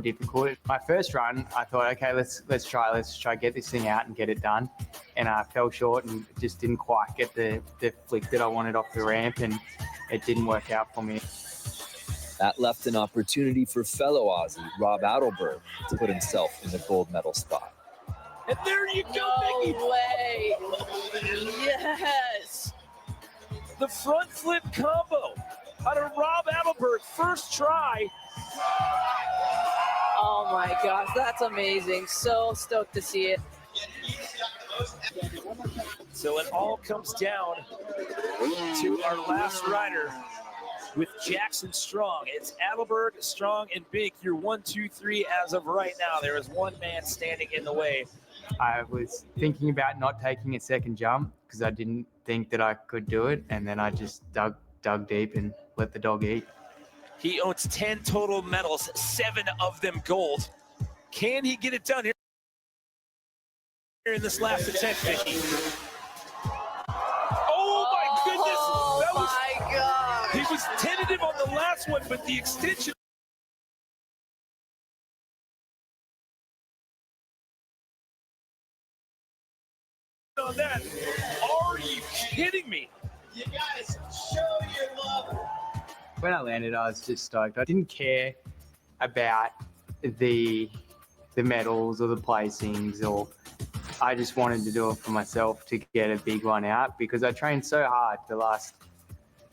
difficult. My first run, I thought, okay, let's try get this thing out and get it done. And I fell short and just didn't quite get the flick that I wanted off the ramp, and it didn't work out for me. That left an opportunity for fellow Aussie Rob Adelberg to put himself in the gold medal spot. And there you go, Mickey. No way. Yes. The front flip combo out of Rob Adelberg, first try. Oh my gosh, that's amazing. So stoked to see it. So it all comes down to our last rider with Jackson Strong. It's Adelberg, Strong, and Bink. You're 1, 2, 3 as of right now. There is one man standing in the way. I was thinking about not taking a second jump because I didn't think that I could do it, and then I just dug deep and let the dog eat. He owns 10 total medals, 7 of them gold. Can he get it done here in this last attempt, Mickey? Oh my goodness! Oh my God! He was tentative on the last one, but the extension. On that. Are you kidding me? You guys show your love. When I landed, I was just stoked. I didn't care about the medals or the placings, or I just wanted to do it for myself to get a big one out, because I trained so hard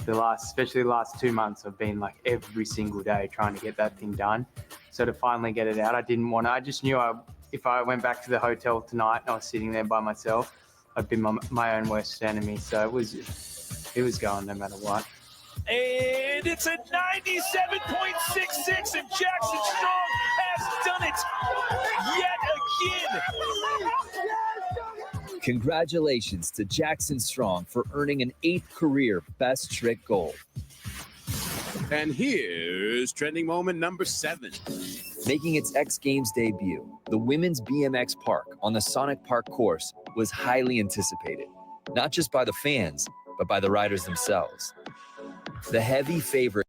especially the last 2 months. I've been like every single day trying to get that thing done. So to finally get it out, I just knew if I went back to the hotel tonight and I was sitting there by myself, I'd be my own worst enemy. So it was going no matter what. And it's a 97.66, and Jackson Strong has done it yet again. Congratulations to Jackson Strong for earning an 8th career Best Trick gold. And here's trending moment number 7. Making its X Games debut, the women's BMX park on the Sonic Park course was highly anticipated, not just by the fans, but by the riders themselves. The heavy favorite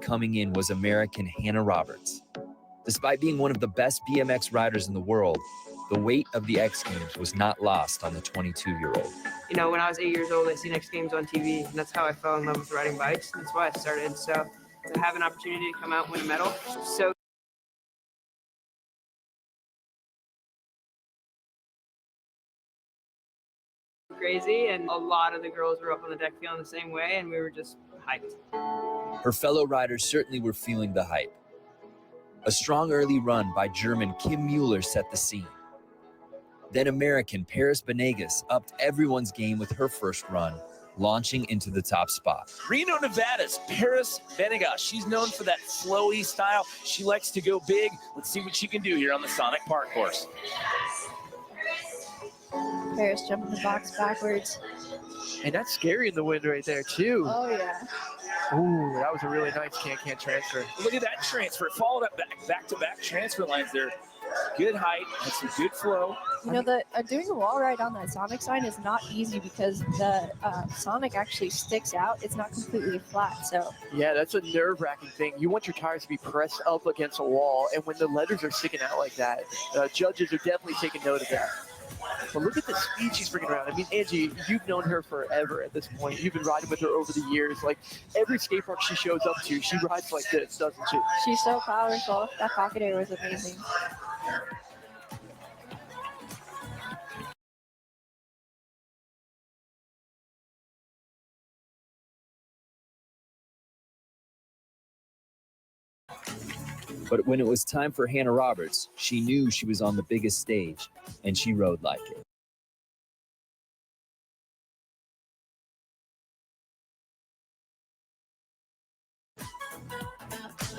coming in was American Hannah Roberts. Despite being one of the best BMX riders in the world, the weight of the X Games was not lost on the 22-year-old. You know, when I was 8 years old, I seen X Games on TV, and that's how I fell in love with riding bikes. That's why I started. So to have an opportunity to come out and win a medal, so crazy, and a lot of the girls were up on the deck feeling the same way, and we were just hyped. Her fellow riders certainly were feeling the hype. A strong early run by German Kim Mueller set the scene. Then American Paris Benegas upped everyone's game with her first run, launching into the top spot. Reno, Nevada's Paris Benegas. She's known for that flowy style. She likes to go big. Let's see what she can do here on the Sonic Park course. Paris jumping the box backwards. And that's scary in the wind right there, too. Oh, yeah. Ooh, that was a really nice can-can transfer. Look at that transfer. Followed up back-to-back transfer lines there. Good height, has some good flow. You know, doing a wall ride on that Sonic sign is not easy because the Sonic actually sticks out. It's not completely flat, so. Yeah, that's a nerve-wracking thing. You want your tires to be pressed up against a wall, and when the letters are sticking out like that, judges are definitely taking note of that. But look at the speed she's bringing around. I mean, Angie, you've known her forever at this point. You've been riding with her over the years. Like, every skate park she shows up to, she rides like this, doesn't she? She's so powerful. That pocket air was amazing. But when it was time for Hannah Roberts, she knew she was on the biggest stage, and she rode like it.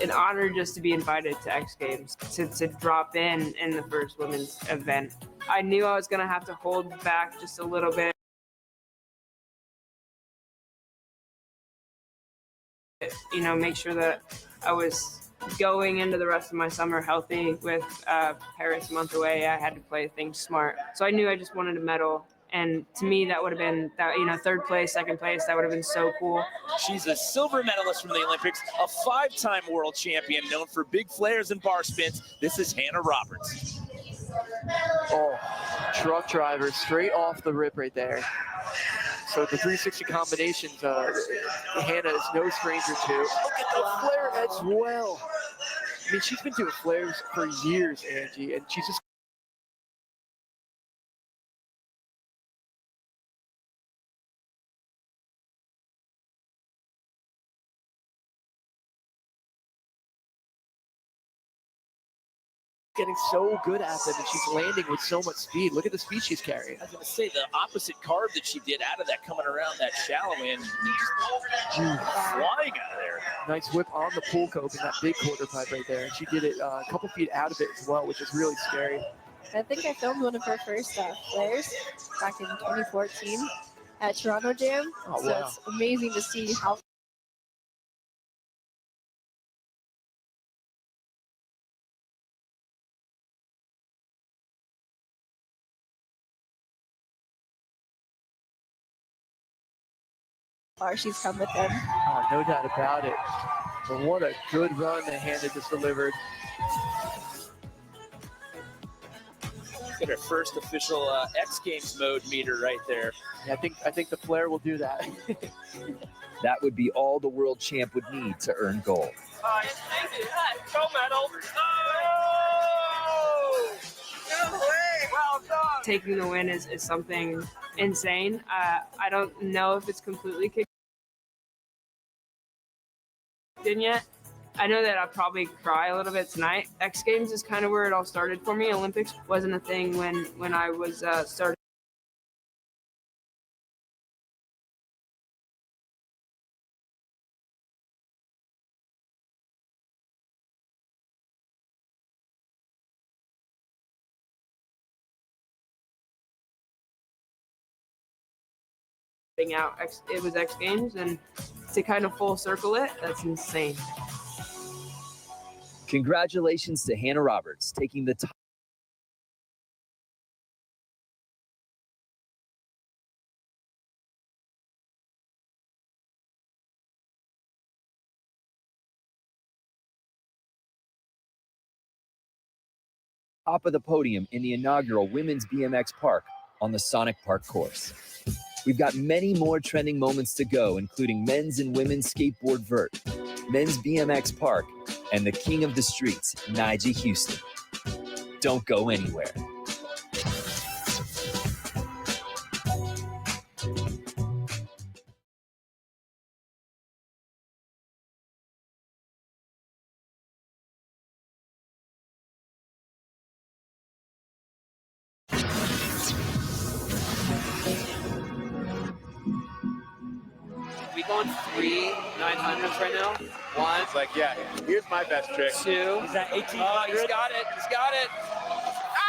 An honor just to be invited to X Games, to drop in the first women's event. I knew I was going to have to hold back just a little bit. You know, make sure that I was going into the rest of my summer healthy. With Paris a month away, I had to play things smart. So I knew I just wanted a medal. And to me, that would have been, third place, second place, that would have been so cool. She's a silver medalist from the Olympics, a 5-time world champion known for big flares and bar spins. This is Hannah Roberts. Oh, truck driver, straight off the rip right there. So the 360 combinations, Hannah is no stranger to. Look at the flare as well. I mean, she's been doing flares for years, Angie, and she's just getting so good at them, and she's landing with so much speed. Look at the speed she's carrying. I was going to say the opposite carve that she did out of that, coming around that shallow end, flying out of there. Nice whip on the pool cope in that big quarter pipe right there. And she did it a couple feet out of it as well, which is really scary. I think I filmed one of her first flares back in 2014 at Toronto Jam. Oh, so wow. it's amazing to see how far she's come with them. Oh, no doubt about it. But what a good run that Hannah just delivered. Get her first official X Games mode meter right there. Yeah, I think the flare will do that. That would be all the world champ would need to earn gold. Gold medal. Oh! No way! Well done! Taking the win is something insane. I don't know if it's completely kicked in yet. I know that I'll probably cry a little bit tonight. X Games is kind of where it all started for me. Olympics wasn't a thing when I was starting. Out, it was X Games, and to kind of full circle it, that's insane. Congratulations to Hannah Roberts, taking the top. Top of the podium in the inaugural Women's BMX Park on the Sonic Park course. We've got many more trending moments to go, including men's and women's skateboard vert, men's BMX park, and the king of the streets, Nyjah Huston. Don't go anywhere. We going 3 900s right now? 1. It's like, yeah, here's my best trick. 2. Is that 1800? He's got it. He's got it.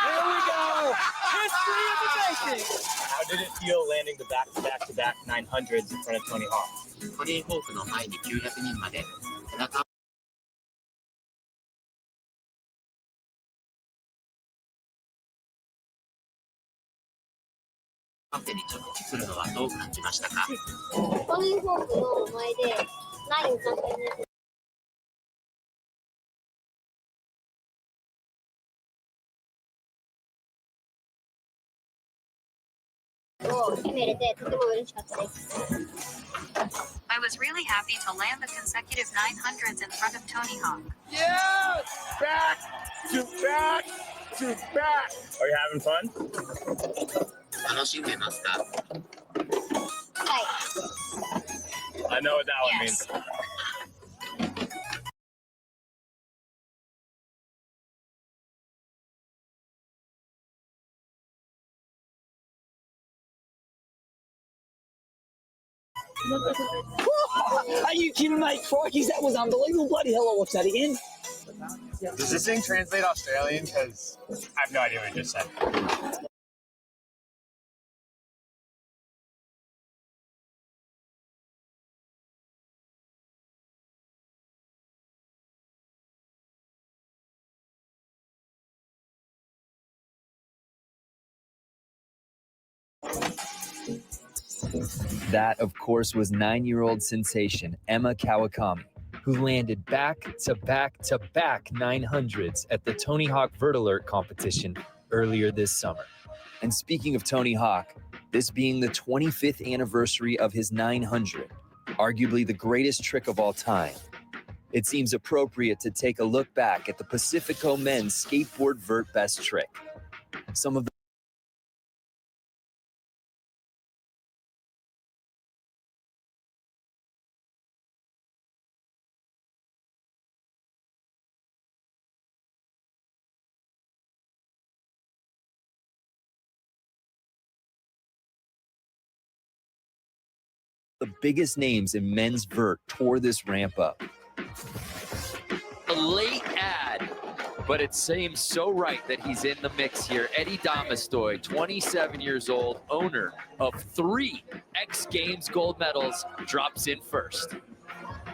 Here we go. History of the making. How did it feel landing the back-to-back 900s in front of Tony Hawk? トニーホークの前に900人まで背中合わせに着地するのはどう感じましたか？トニーホークの前でナイン3回目を決めれてとても嬉しかったです。I was really happy to land the consecutive 900s in front of Tony Hawk. Yes! Back to back to back. Are you having fun? 楽しんでますか？はい。I know what that one means. Are you kidding, mate? Crikey, that was unbelievable. Bloody hell, I'll watch that again. Does this thing translate Australian? Because I have no idea what you just said. That, of course, was 9-year-old sensation Emma Kawakami, who landed back-to-back-to-back 900s at the Tony Hawk Vert Alert competition earlier this summer. And speaking of Tony Hawk, this being the 25th anniversary of his 900, arguably the greatest trick of all time, it seems appropriate to take a look back at the Pacifico men's skateboard vert best trick. Some of the biggest names in men's vert tore this ramp up. A late ad, but it seems so right that he's in the mix here. Eddie Damastoy, 27 years old, owner of 3 X Games gold medals, drops in first.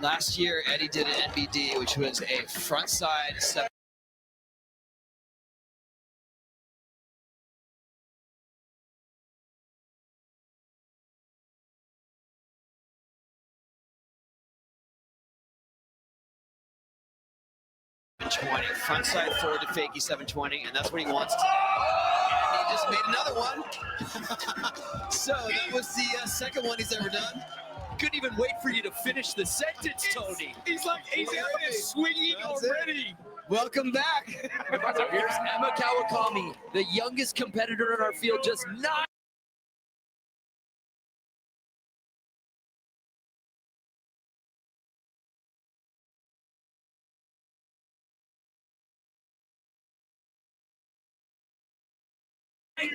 Last year, Eddie did an NBD, which was a frontside 7. Frontside forward to fakie 720, and that's what he wants today. And he just made another one. So that was the second one he's ever done. Couldn't even wait for you to finish the sentence, Tony. He's out there swinging already. Welcome back. So here's Emma Kawakami, the youngest competitor in our field, just 9.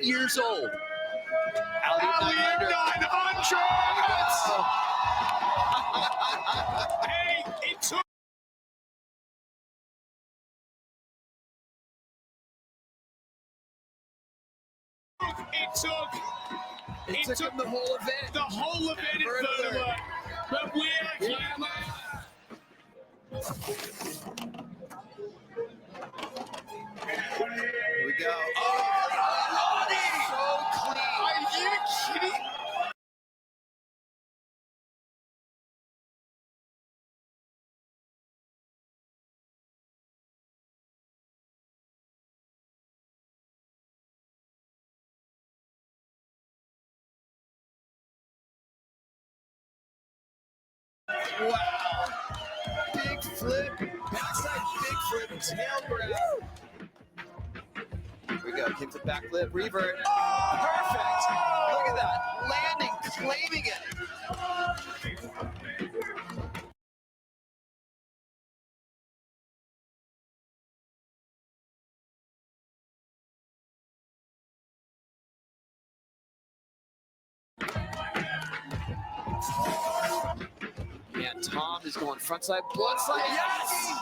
Years old. Alley 900! Hey, it took. It took him the whole event. The whole event in Vert Alert. But we're here. Here we go. So clean. Are you kidding? Wow. Big flip, backside big flip, tail grab. Here we go, kick to back flip, revert. Oh, perfect. Look at that, landing, claiming it. And Tom is going frontside, blindside. Yes!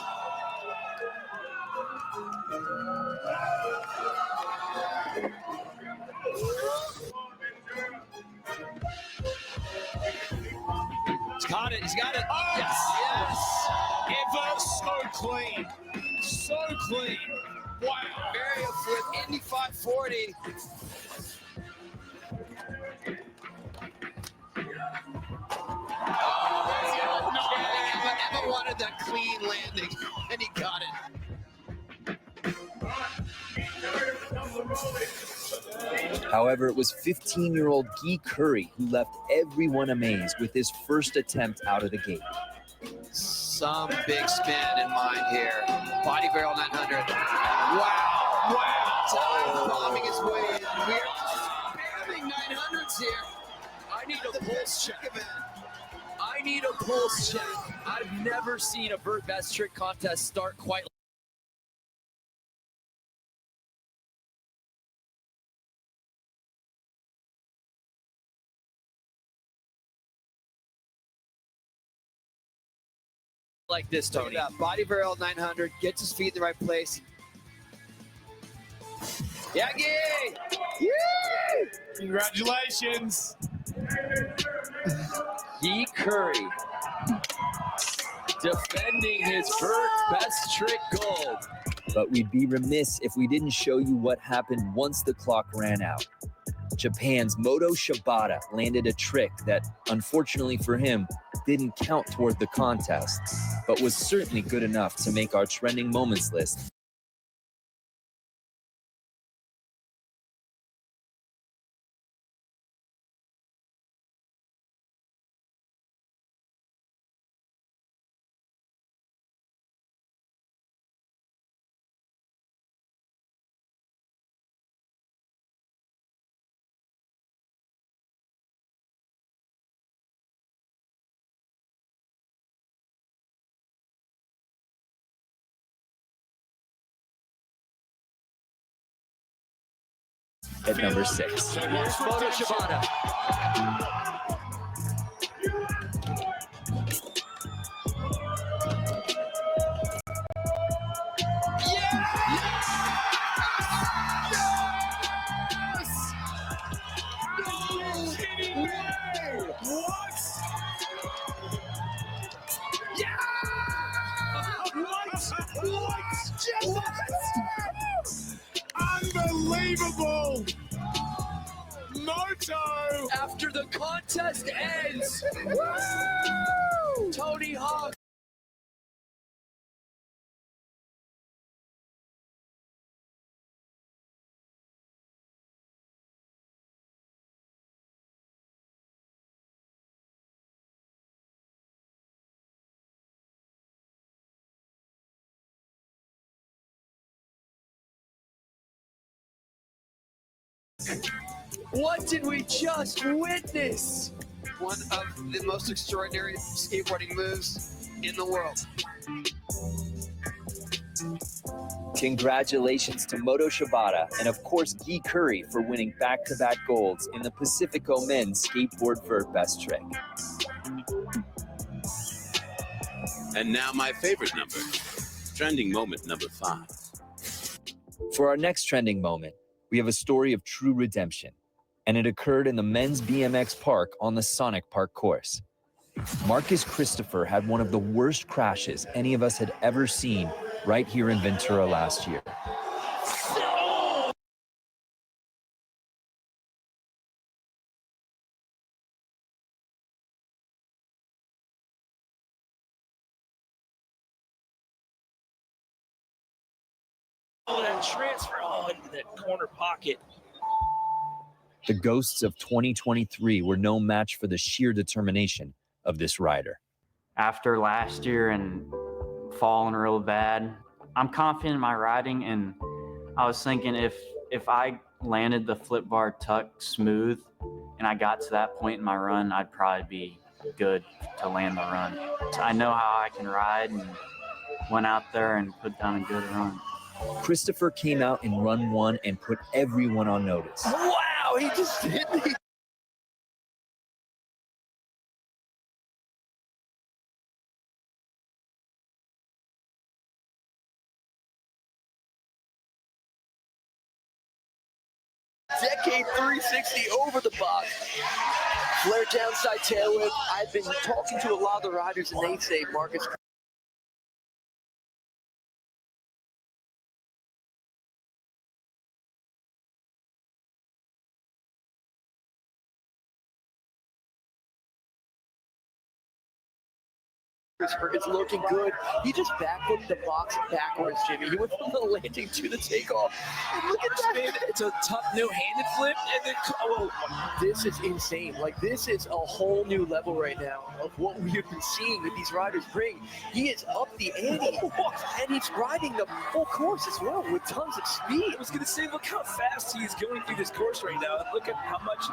It's caught got it. He's got it. Oh, yes. Ever so clean. So clean. Wow. Barrier flip, Indy 540. Emma wanted that clean landing, and he got it. However, it was 15-year-old Guy Curry who left everyone amazed with his first attempt out of the gate. Some big spin in mind here. Body barrel 900. Wow. Wow. Bombing his way in. We're spamming 900s here. I need a pulse check. I need a pulse check. I've never seen a vert best trick contest start quite like this, Tony. Yeah, body barrel 900, gets his feet in the right place. Yagi! Yay! Congratulations. Guy Curry defending his vert best trick gold. But we'd be remiss if we didn't show you what happened once the clock ran out. Japan's Moto Shibata landed a trick that, unfortunately for him, didn't count toward the contest, but was certainly good enough to make our trending moments list. At number 6. So here's Moto Shibata. Unbelievable! Moto! After the contest ends, Tony Hawk. What did we just witness? One of the most extraordinary skateboarding moves in the world. Congratulations to Moto Shibata and of course Guy Curry for winning back-to-back golds in the Pacifico Men's Skateboard Vert Best Trick. And now my favorite number, trending moment number 5. For our next trending moment, we have a story of true redemption, and it occurred in the men's BMX park on the Sonic Park course. Marcus Christopher had one of the worst crashes any of us had ever seen right here in Ventura last year. Oh, that transfer, into that corner pocket. The ghosts of 2023 were no match for the sheer determination of this rider. After last year and falling real bad, I'm confident in my riding, and I was thinking if I landed the flip bar tuck smooth and I got to that point in my run, I'd probably be good to land the run. So I know how I can ride and went out there and put down a good run. Christopher came out in run 1 and put everyone on notice. Wow, he just hit me. Decade 360 over the box. Flare downside tailwhip. I've been talking to a lot of the riders, and they say Marcus is looking good. He just backflipped the box backwards, Jimmy. He went from the landing to the takeoff. And look at that. It's a tough no-handed flip, and then this is insane. Like, this is a whole new level right now of what we have been seeing that these riders bring. He is up the ante, and he's riding the full course as well with tons of speed. I was going to say, look how fast he's going through this course right now. Look at how much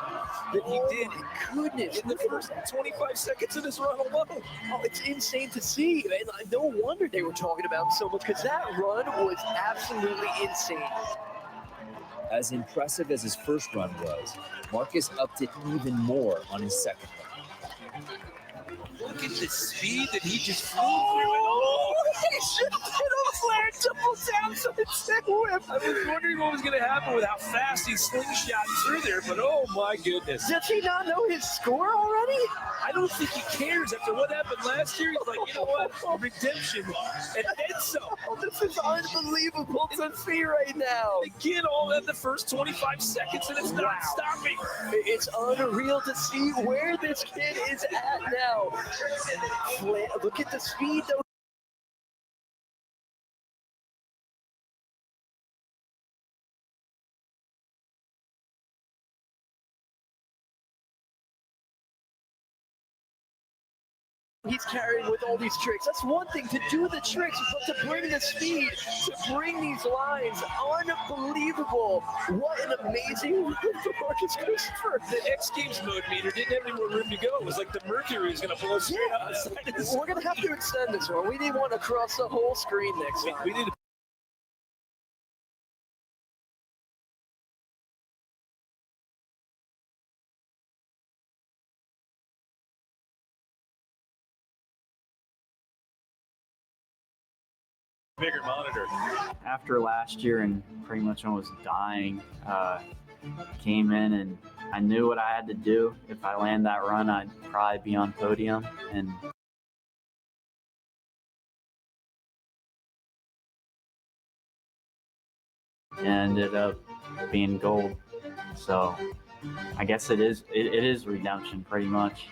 that he did. Goodness, in the first 25 seconds of this run alone. Oh, it's insane to see, and no wonder they were talking about him so much, because that run was absolutely insane. As impressive as his first run was, Marcus upped it even more on his second run. Look at the speed that he just flew through. He shifted on flare, double downside tailwhip. I was wondering what was going to happen with how fast he slingshot through there, but oh my goodness. Does he not know his score already? I don't think he cares after what happened last year. He's like, you know what? Redemption. And then some. Oh, this is unbelievable to see right now. Again, all in the first 25 seconds, and it's not stopping. It's unreal to see where this kid is at now. Look at the speed, though. He's carrying with all these tricks. That's one thing to do the tricks, but to bring the speed, to bring these lines, unbelievable. What an amazing run for Marcus Christopher. The X Games mode meter didn't have any more room to go. It was like the Mercury is going to blow straight out. We're going to have to extend this one. We need one across the whole screen next time. We need to bigger monitor. After last year and pretty much almost dying, came in and I knew what I had to do. If I land that run, I'd probably be on podium, and ended up being gold. So I guess it is redemption pretty much.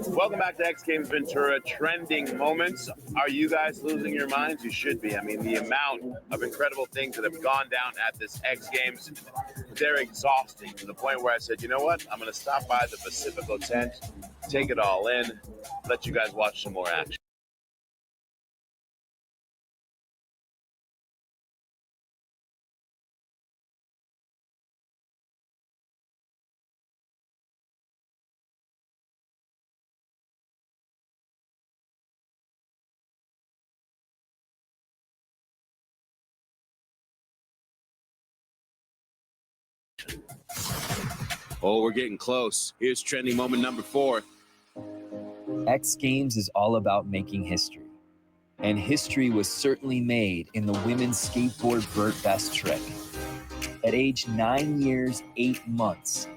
Welcome back to X Games Ventura. Trending moments. Are you guys losing your minds? You should be. I mean, the amount of incredible things that have gone down at this X Games, they're exhausting to the point where I said, you know what? I'm going to stop by the Pacifico tent, take it all in, let you guys watch some more action. Oh, we're getting close. Here's trending moment number 4. X Games is all about making history. And history was certainly made in the women's skateboard vert best trick. At age 9 years, 8 months,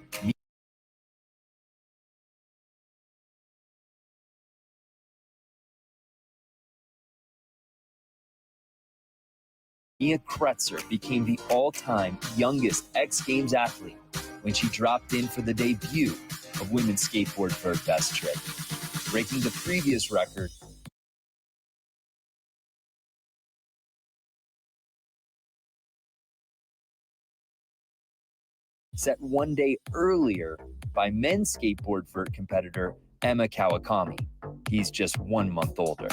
Mia Kretzer became the all-time youngest X Games athlete when she dropped in for the debut of women's skateboard vert best trick, breaking the previous record set 1 day earlier by men's skateboard vert competitor Emma Kawakami. He's just 1 month older.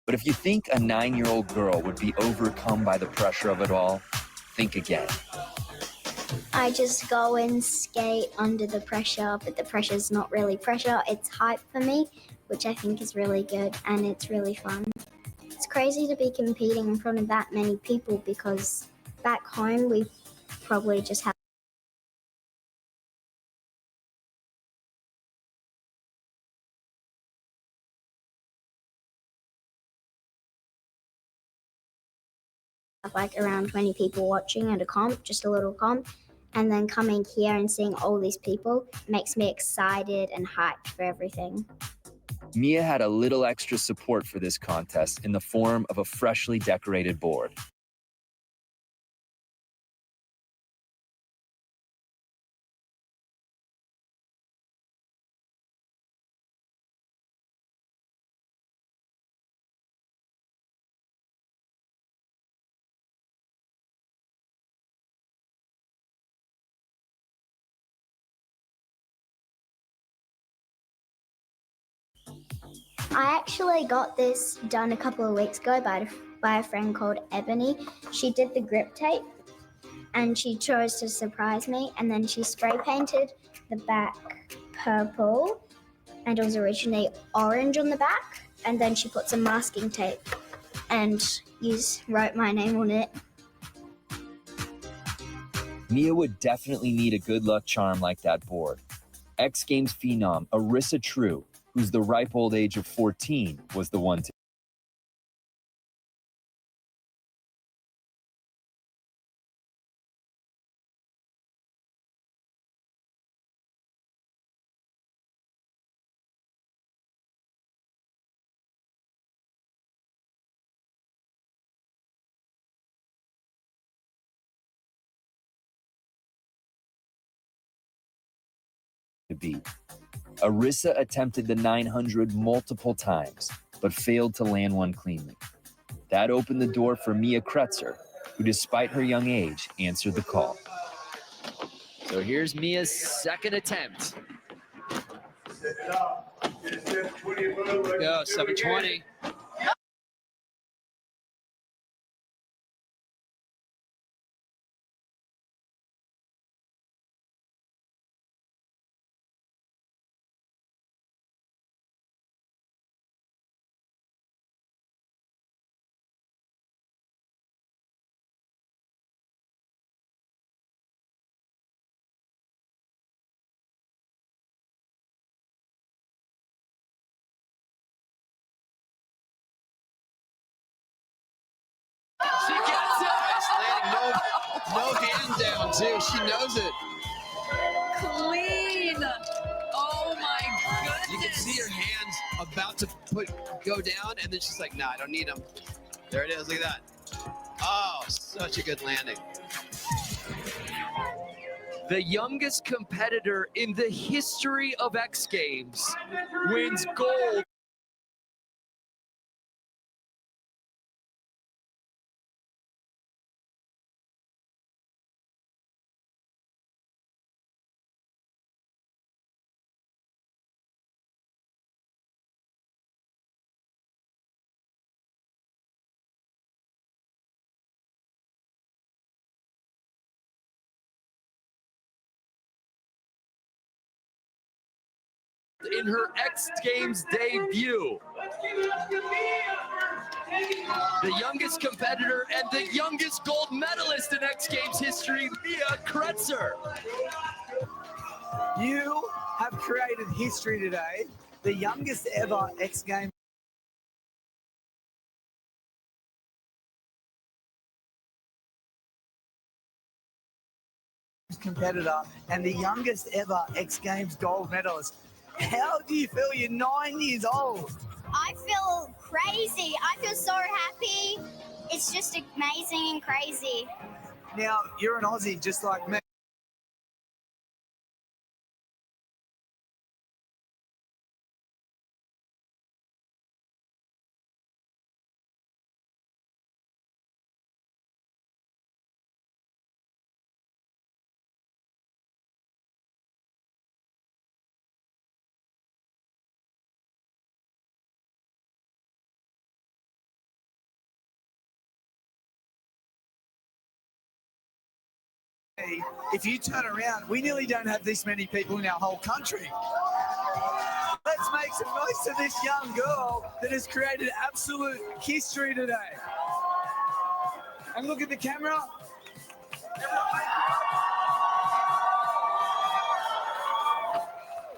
But if you think a 9-year-old girl would be overcome by the pressure of it all, think again. I just go and skate under the pressure, but the pressure's not really pressure, it's hype for me, which I think is really good and it's really fun. It's crazy to be competing in front of that many people because back home we probably just have like around 20 people watching at a comp, just a little comp, and then coming here and seeing all these people makes me excited and hyped for everything. Mia had a little extra support for this contest in the form of a freshly decorated board. I actually got this done a couple of weeks ago by a friend called Ebony. She did the grip tape and she chose to surprise me, and then she spray painted the back purple and it was originally orange on the back, and then she put some masking tape and wrote my name on it. Mia would definitely need a good luck charm like that board. X Games phenom Arissa True, who's the ripe old age of 14, was the one to beat. Arissa attempted the 900 multiple times, but failed to land one cleanly. That opened the door for Mia Kretzer, who, despite her young age, answered the call. So here's Mia's second attempt. Go, 720. She gets it. Nice landing. No hand down, too. She knows it. Clean. Oh my goodness. You can see her hands about to go down, and then she's like, nah, I don't need them. There it is. Look at that. Oh, such a good landing. The youngest competitor in the history of X Games wins gold. In her X Games debut. The youngest competitor and the youngest gold medalist in X Games history, Mia Kretzer. You have created history today, the youngest ever X Games competitor and the youngest ever X Games gold medalist. How do you feel? You're 9 years old. I feel crazy. I feel so happy. It's just amazing and crazy. Now, you're an Aussie just like me. today, if you turn around, we nearly don't have this many people in our whole country. Let's make some noise to this young girl that has created absolute history today. And look at the camera.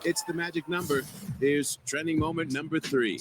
It's the magic number. Here's trending moment number 3.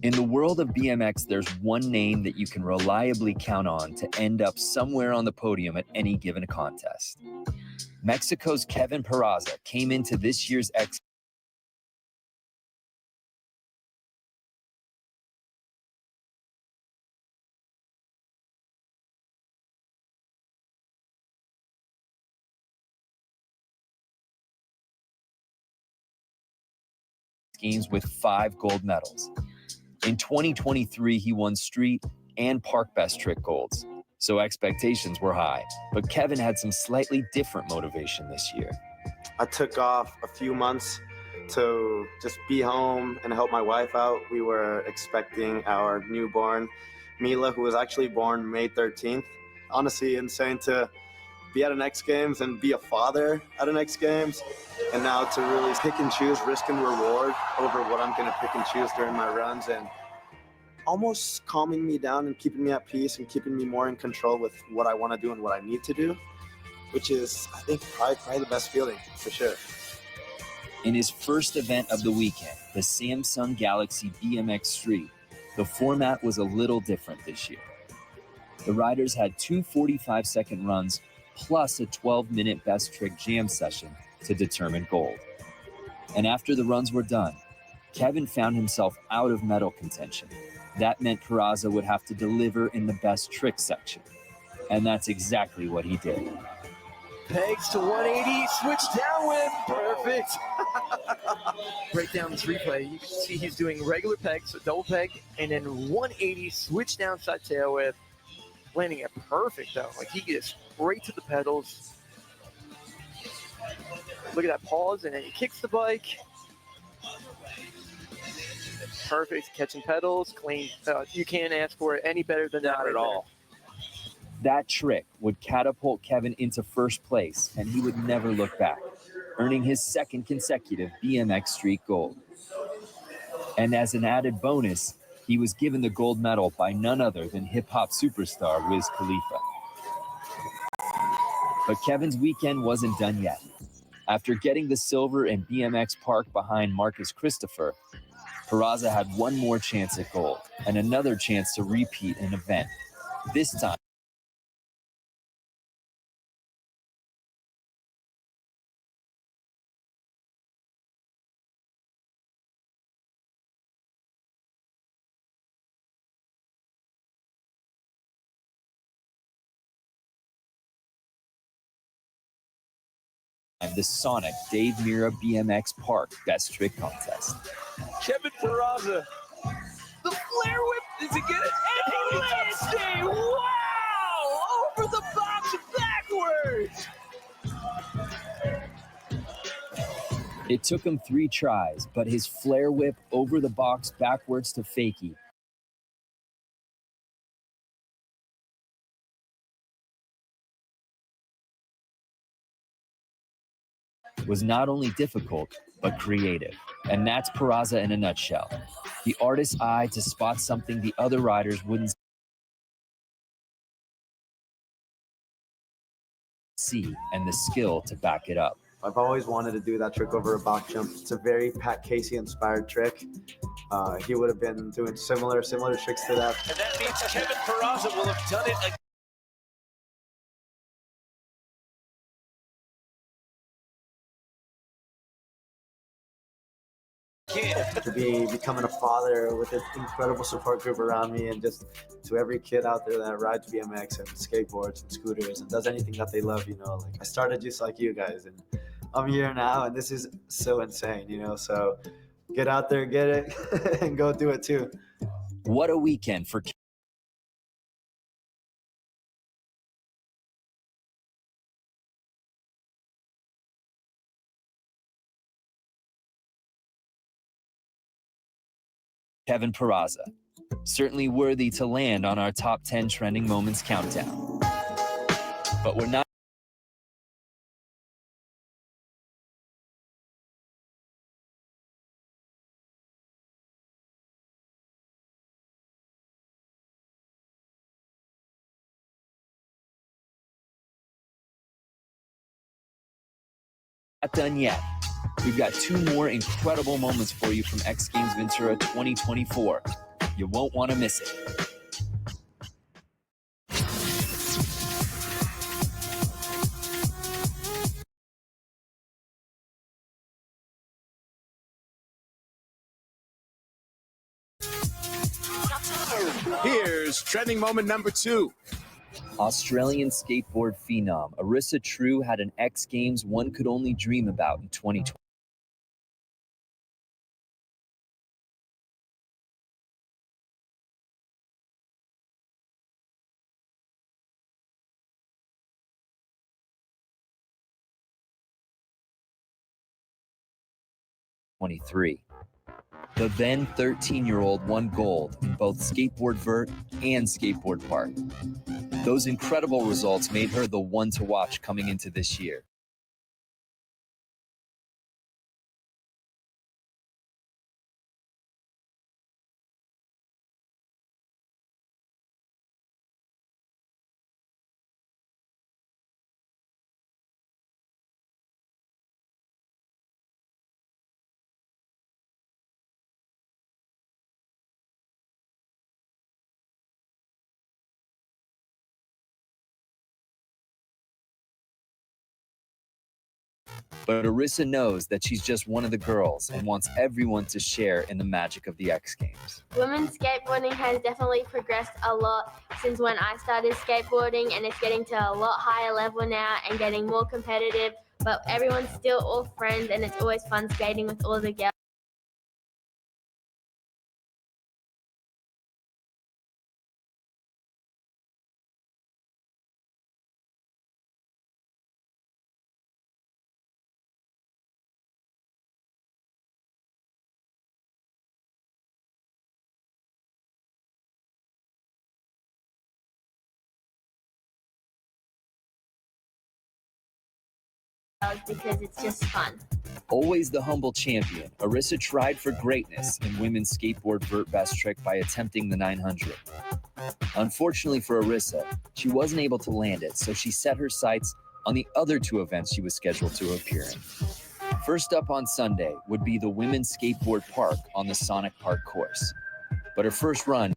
In the world of BMX, there's one name that you can reliably count on to end up somewhere on the podium at any given contest. Mexico's Kevin Peraza came into this year's X Games with 5 gold medals. In 2023, he won street and park best trick golds, so expectations were high. But Kevin had some slightly different motivation this year. I took off a few months to just be home and help my wife out. We were expecting our newborn, Mila, who was actually born May 13th. Honestly, insane to be at an X Games and be a father at an X Games, and now to really pick and choose risk and reward over what I'm going to pick and choose during my runs, and almost calming me down and keeping me at peace and keeping me more in control with what I want to do and what I need to do, which is, I think, probably the best feeling for sure. In his first event of the weekend, the Samsung Galaxy BMX Street, the format was a little different this year. The riders had 2 45-second runs plus a 12-minute best trick jam session to determine gold. And after the runs were done, Kevin found himself out of medal contention. That meant Peraza would have to deliver in the best trick section. And that's exactly what he did. Pegs to 180, switch downwind, perfect. Break down this replay. You can see he's doing regular pegs, so double peg, and then 180, switch downside tail whip, landing it perfect though. Like he gets straight to the pedals. Look at that pause, and then he kicks the bike. Perfect, catching pedals, clean. You can't ask for it any better than that. Not at all. That trick would catapult Kevin into first place, and he would never look back, earning his 2nd consecutive BMX Street gold. And as an added bonus, he was given the gold medal by none other than hip-hop superstar Wiz Khalifa. But Kevin's weekend wasn't done yet. After getting the silver in BMX Park behind Marcus Christopher, Peraza had one more chance at gold and another chance to repeat an event. This time, the Sonic Dave Mira BMX Park Best Trick Contest. Kevin Peraza. The flare whip, is he get it? And he lands it! Wow! Over the box backwards! It took him 3 tries, but his flare whip over the box backwards to fakie was not only difficult, but creative. And that's Peraza in a nutshell. The artist's eye to spot something the other riders wouldn't see, and the skill to back it up. I've always wanted to do that trick over a box jump. It's a very Pat Casey inspired trick. He would have been doing similar tricks to that. And that means Kevin Peraza will have done it again. To be becoming a father with an incredible support group around me, and just to every kid out there that rides BMX and skateboards and scooters and does anything that they love, you know, like I started just like you guys, and I'm here now, and this is so insane, you know. So get out there, get it, and go do it too. What a weekend for Kevin Peraza. Certainly worthy to land on our top 10 trending moments countdown. But we're not done yet. We've got 2 more incredible moments for you from X Games Ventura 2024. You won't want to miss it. Here's trending moment number 2. Australian skateboard phenom Arissa True had an X Games one could only dream about in 2020. The then 13-year-old won gold in both skateboard vert and skateboard park. Those incredible results made her the one to watch coming into this year. But Arissa knows that she's just one of the girls and wants everyone to share in the magic of the X Games. Women's skateboarding has definitely progressed a lot since when I started skateboarding, and it's getting to a lot higher level now and getting more competitive, but everyone's still all friends, and it's always fun skating with all the girls. Because it's just fun. Always the humble champion, Arissa tried for greatness in women's skateboard vert best trick by attempting the 900. Unfortunately for Arissa, she wasn't able to land it, so she set her sights on the other 2 events she was scheduled to appear in. First up on Sunday would be the women's skateboard park on the Sonic Park course. But her first run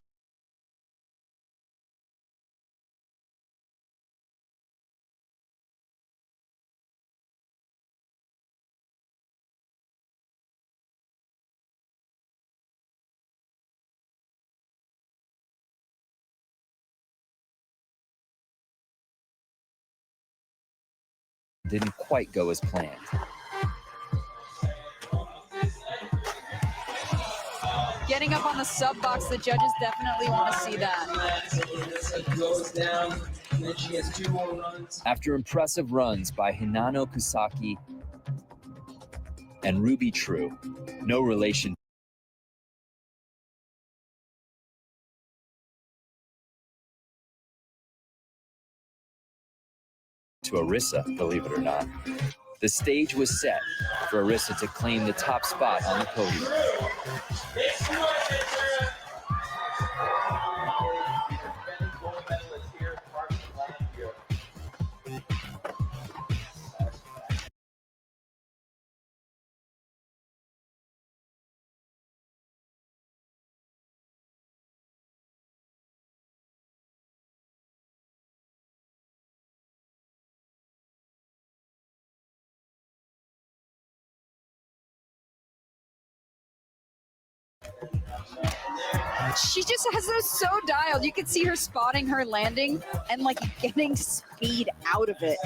didn't quite go as planned. Getting up on the sub box, the judges definitely want to see that. After impressive runs by Hinano Kusaki and Ruby True, no relation to Arissa, believe it or not. The stage was set for Arissa to claim the top spot on the podium. She just has those so dialed. You can see her spotting her landing and like getting speed out of it.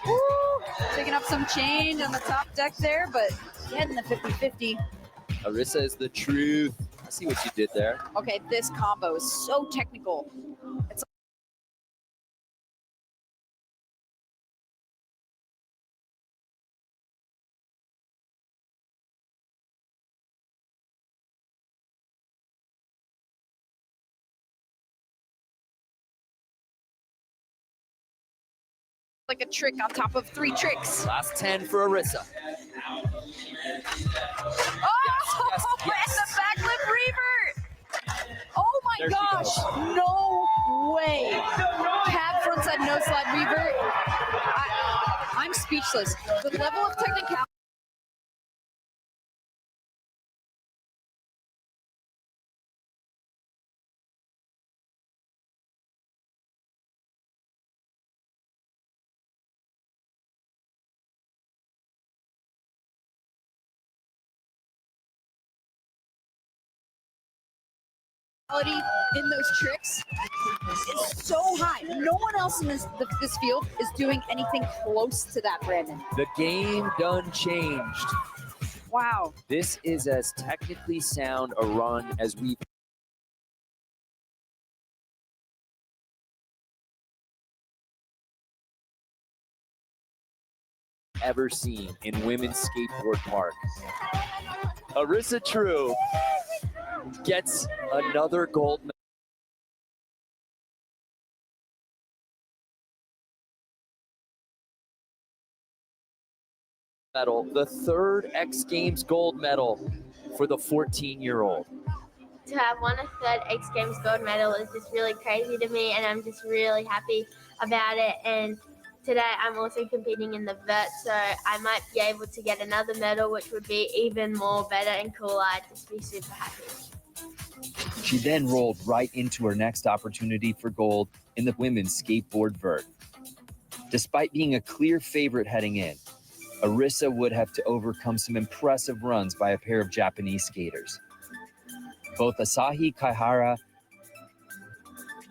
Woo! Picking up some change on the top deck there, but getting the 50-50. Arissa is the truth. I see what you did there. Okay, this combo is so technical. It's like a trick on top of 3 tricks. Last 10 for Arissa. Oh, yes, and the backlip revert. Oh my There she gosh, goes. no way. Cab frontside no slide revert. I'm speechless. The level of technicality. In those tricks is so high. No one else in this field is doing anything close to that, Brandon. The game done changed. Wow. This is as technically sound a run as we've ever seen in women's skateboard park. Arissa True gets another gold medal, the 3rd X Games gold medal for the 14-year-old. To have won a 3rd X Games gold medal is just really crazy to me, and I'm just really happy about it. And today I'm also competing in the vert, so I might be able to get another medal, which would be even more better and cooler. I'd just be super happy. She then rolled right into her next opportunity for gold in the women's skateboard vert. Despite being a clear favorite heading in, Arissa would have to overcome some impressive runs by a pair of Japanese skaters. Both Asahi Kaihara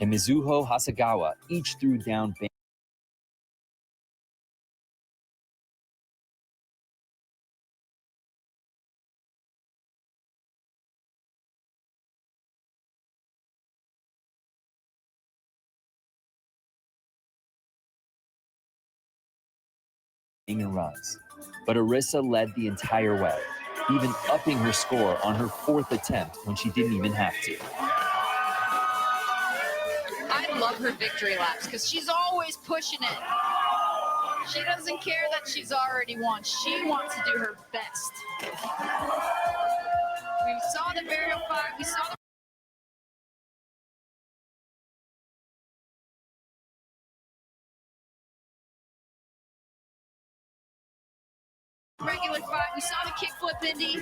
and Mizuho Hasegawa each threw down and runs, but Arissa led the entire way, even upping her score on her 4th attempt when she didn't even have to. I love her victory laps because she's always pushing it. She doesn't care that she's already won. She wants to do her best. We saw the burial fire. We saw the regular fight. We saw the kickflip Indy.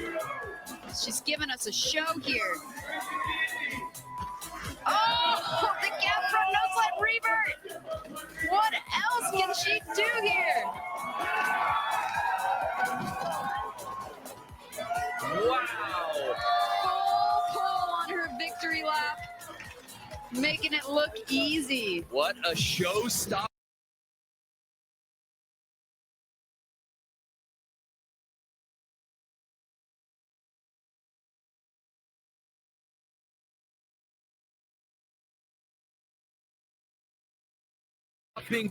She's giving us a show here. Oh, the gap from no sled revert. What else can she do here? Wow. Full pull on her victory lap, making it look easy. What a showstopper.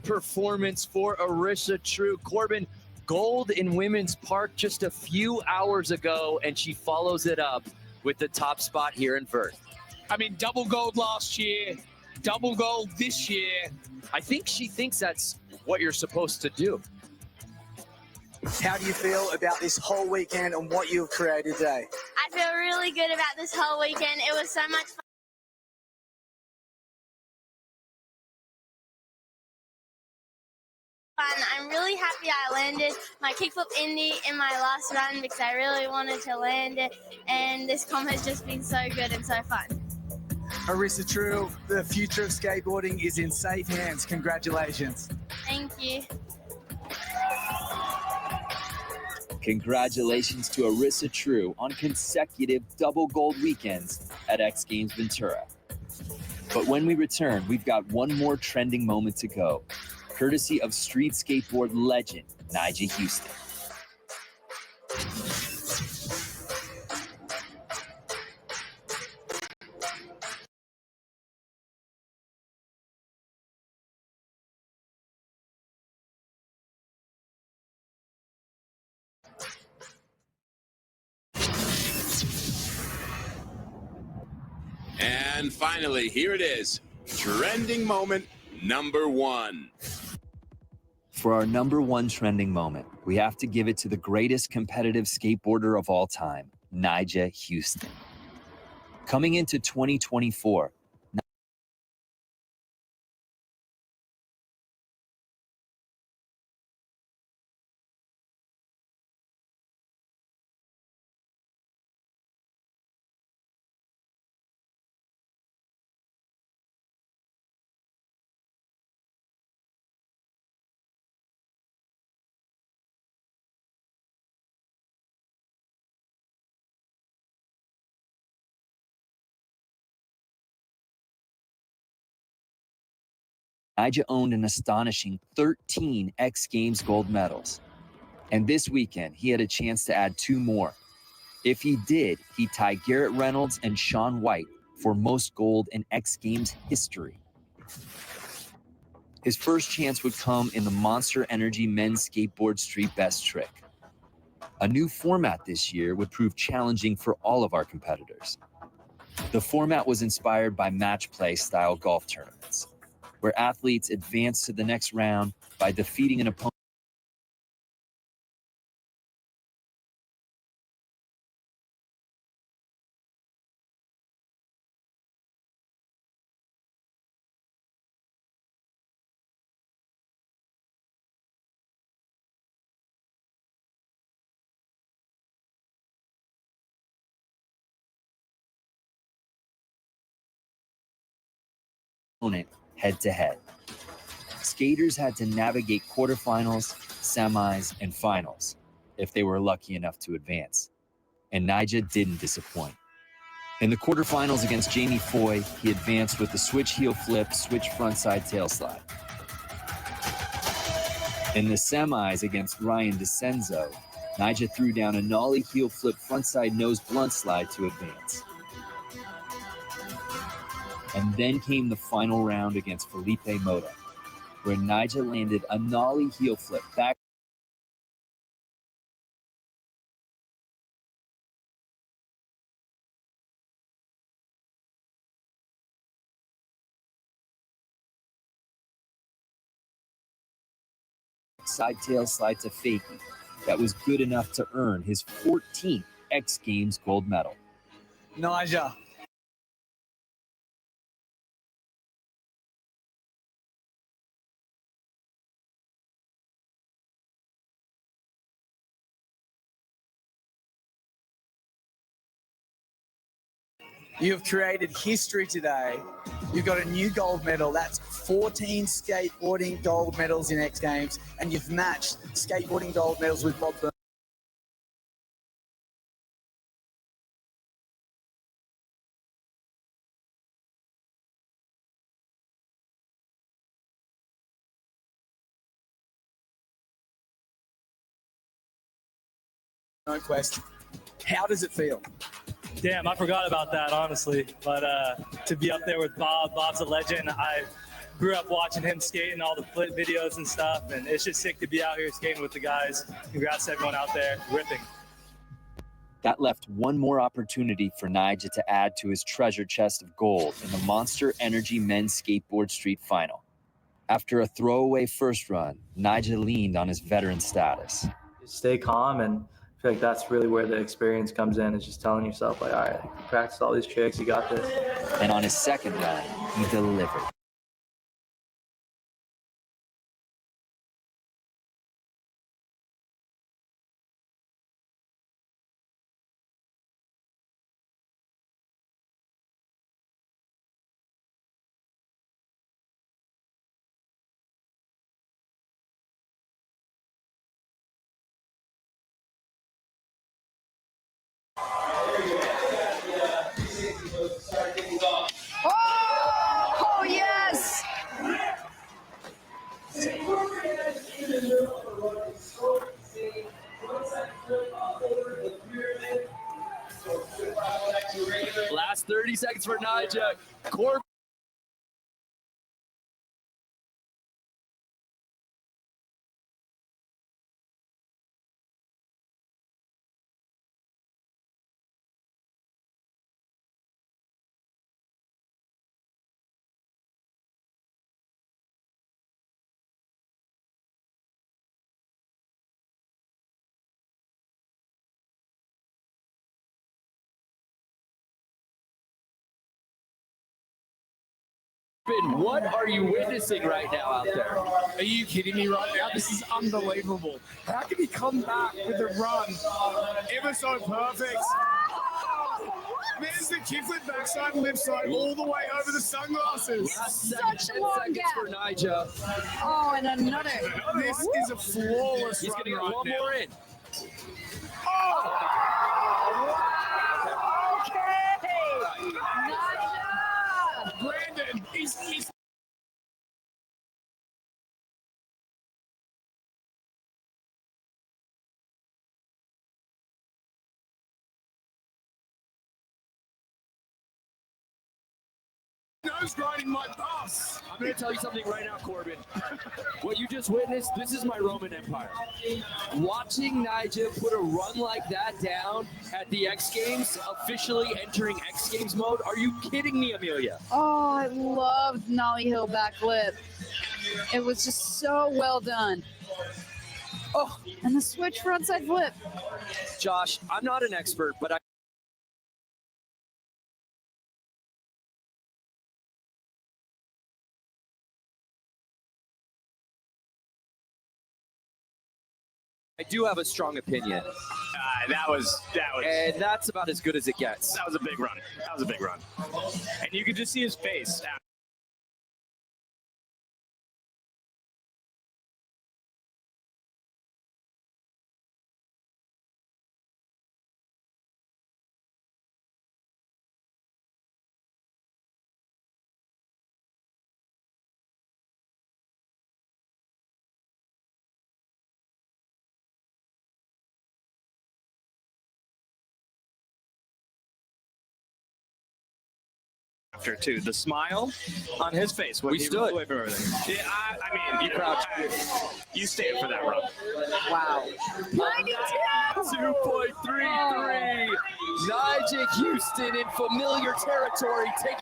Performance for Arissa True. Corbin, gold in women's park just a few hours ago, and she follows it up with the top spot here in vert. I mean, double gold last year, double gold this year. I think she thinks that's what you're supposed to do. How do you feel about this whole weekend and what you've created today? I feel really good about this whole weekend. It was so much fun. I'm really happy I landed my kickflip Indy in my last run because I really wanted to land it, and this comp has just been so good and so fun. Arissa True, the future of skateboarding is in safe hands. Congratulations. Thank you. Congratulations to Arissa True on consecutive double gold weekends at X Games Ventura. But when we return, we've got one more trending moment to go. courtesy of street skateboard legend Nyjah Huston. And finally, here it is, trending moment number 1. For our number 1 trending moment, we have to give it to the greatest competitive skateboarder of all time, Nyjah Huston. Coming into 2024, Nyjah owned an astonishing 13 X Games gold medals. And this weekend, he had a chance to add 2 more. If he did, he'd tie Garrett Reynolds and Shaun White for most gold in X Games history. His first chance would come in the Monster Energy men's skateboard street best trick. A new format this year would prove challenging for all of our competitors. The format was inspired by match play style golf tournaments, where athletes advance to the next round by defeating an opponent. Head-to-head. Skaters had to navigate quarterfinals, semis, and finals if they were lucky enough to advance. And Nyjah didn't disappoint. In the quarterfinals against Jamie Foy, he advanced with the switch heel flip, switch frontside tail slide. In the semis against Ryan DeCenzo, Nyjah threw down a nollie heel flip frontside nose blunt slide to advance. And then came the final round against Felipe Mota, where Nyjah landed a nollie heel flip back side tail slide to fakie. That was good enough to earn his 14th X Games gold medal. Nyjah. You've created history today. You've got a new gold medal. That's 14 skateboarding gold medals in X Games, and you've matched skateboarding gold medals with Bob Burns. No question. How does it feel? Damn, I forgot about that, honestly. But to be up there with Bob, Bob's a legend. I grew up watching him skate and all the flip videos and stuff, and it's just sick to be out here skating with the guys. Congrats to everyone out there, ripping. That left one more opportunity for Nyjah to add to his treasure chest of gold in the Monster Energy Men's Skateboard Street Final. After a throwaway first run, Nyjah leaned on his veteran status. Stay calm, and I feel like that's really where the experience comes in, is just telling yourself, like, all right, you practiced all these tricks, you got this. And on his second run, he delivered. Oh, yeah! seconds for Nija. Corbin. What are you witnessing right now out there? Are you kidding me right now? This is unbelievable. How can he come back with a run ever so perfect? There's the kickflip backside, left side, all the way over the sunglasses. Such a long gap. For Nija. Oh, and another. This is a flawless He's run going to get right one now. more in. Oh! Okay. Nija. Brandon, he's nose grinding my bus. I'm going to tell you something right now, Corbin. What you just witnessed, this is my Roman Empire. Watching Nija put a run like that down at the X Games, officially entering X Games mode. Are you kidding me, Amelia? Oh, I loved Nollie Hill backflip. It was just so well done. Oh, and the switch frontside flip. Josh, I'm not an expert, but I do have a strong opinion. That was. And that's about as good as it gets. That was a big run. That was a big run. And you could just see his face. After too, the smile on his face when We he stood. moved away from everything. Yeah, I mean, you stand for that run. Wow. 2.33. Nija Houston in familiar territory. Taking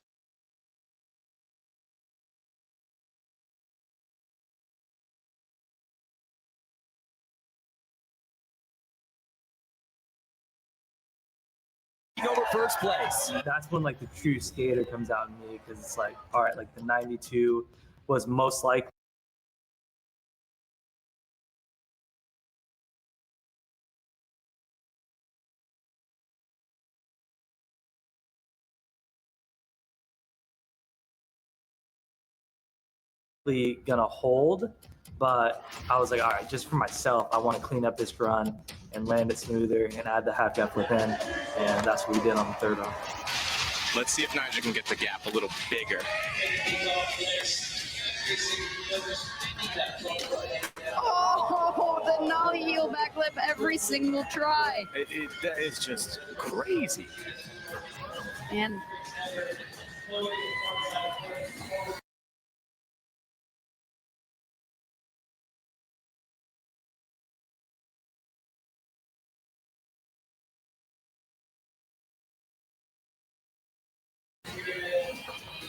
over first place. That's when like the true skater comes out in me, because it's like, all right, like the 92 was most likely gonna hold, but I was like, all right, just for myself, I want to clean up this run and land it smoother and add the half gap flip in, and that's what we did on the third run. Let's see if Nija can get the gap a little bigger. Oh, the nollie heel backflip every single try. That is just crazy. And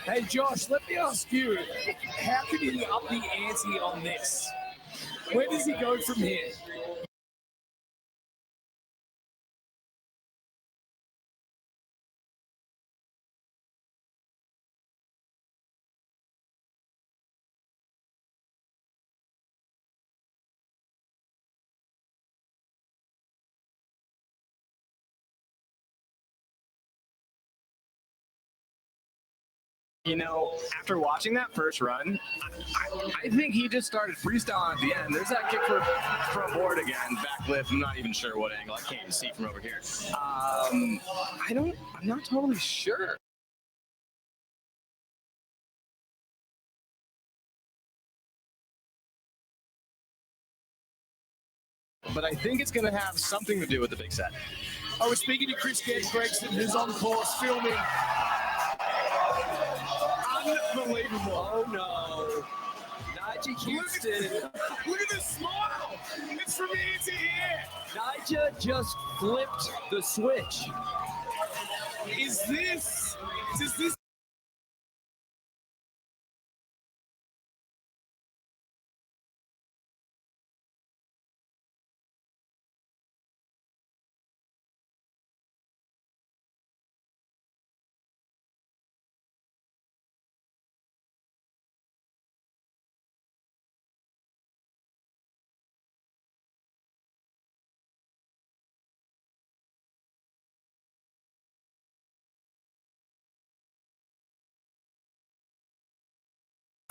Hey Josh, let me ask you, how can he up the ante on this? Where does he go from here? You know, after watching that first run, I think he just started freestyling at the end. There's that kick from board again, backflip. I'm not even sure what angle. I can't even see from over here. I'm not totally sure. But I think it's going to have something to do with the big set. I was speaking to Chris Gregson, who's on course filming Unbelievable. Oh no. Nigel Houston. Look at this smile. It's from ear to ear. Nigel just flipped the switch. Does this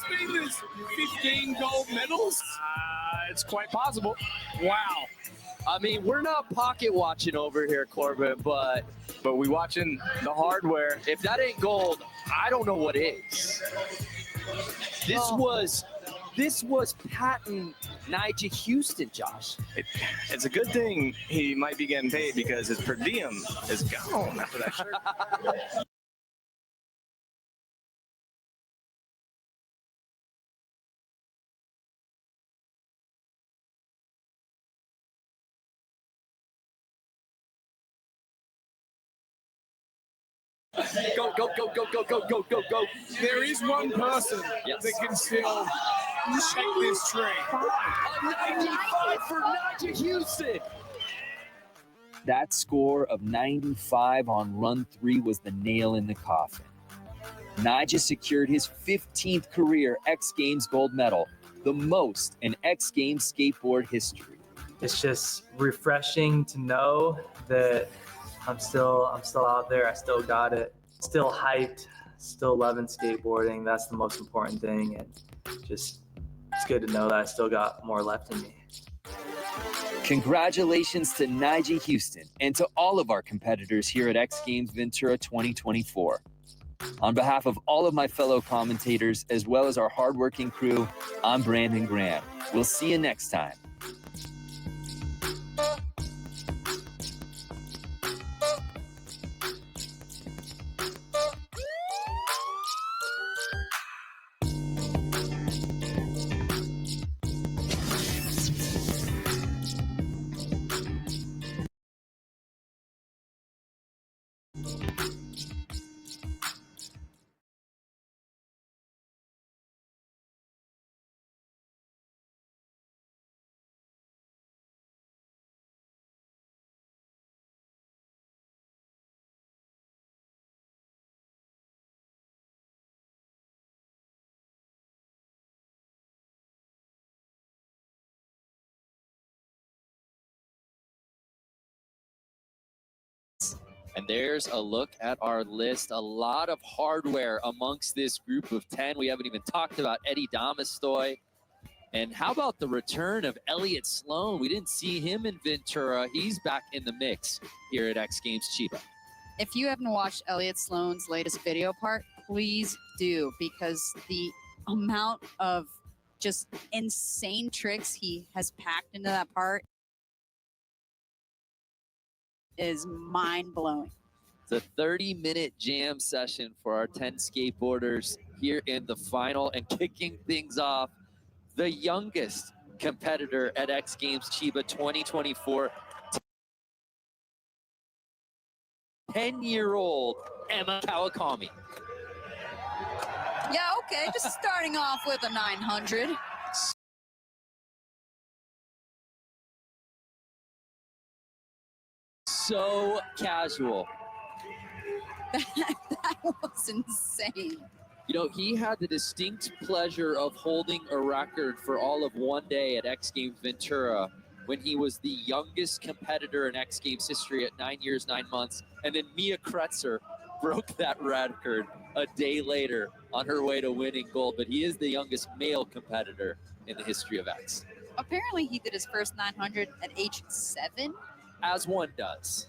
been this 15 gold medals? It's quite possible. Wow. I mean, we're not pocket watching over here, Corbin, but we watching the hardware. If that ain't gold, I don't know what is. This was patent Nigel Houston, Josh. It's a good thing he might be getting paid because his per diem is gone after that shirt. Go, go, go, go, go, go, go, go, go. There is one person that can still shake this tree. A 95 for Nigel Houston. That score of 95 on run 3 was the nail in the coffin. Nigel secured his 15th career X Games gold medal, the most in X Games skateboard history. It's just refreshing to know that I'm still out there. I still got it. Still hyped. Still loving skateboarding. That's the most important thing. And just it's good to know that I still got more left in me. Congratulations to Nigel Houston and to all of our competitors here at X Games Ventura 2024. On behalf of all of my fellow commentators, as well as our hardworking crew, I'm Brandon Graham. We'll see you next time. And there's a look at our list. A lot of hardware amongst this group of 10. We haven't even talked about Eddie Damastoy. And how about the return of Elliott Sloan? We didn't see him in Ventura. He's back in the mix here at X Games Chiba. If you haven't watched Elliott Sloan's latest video part, please do, because the amount of just insane tricks he has packed into that part is mind-blowing. It's a 30-minute jam session for our 10 skateboarders here in the final, and kicking things off, the youngest competitor at X Games Chiba 2024, 10-year-old Emma Kawakami. Yeah, okay, just starting off with a 900. So casual. That was insane. You know, he had the distinct pleasure of holding a record for all of one day at X Games Ventura when he was the youngest competitor in X Games history at 9 years, 9 months. And then Mia Kretzer broke that record a day later on her way to winning gold. But he is the youngest male competitor in the history of X. Apparently he did his first 900 at age 7. As one does.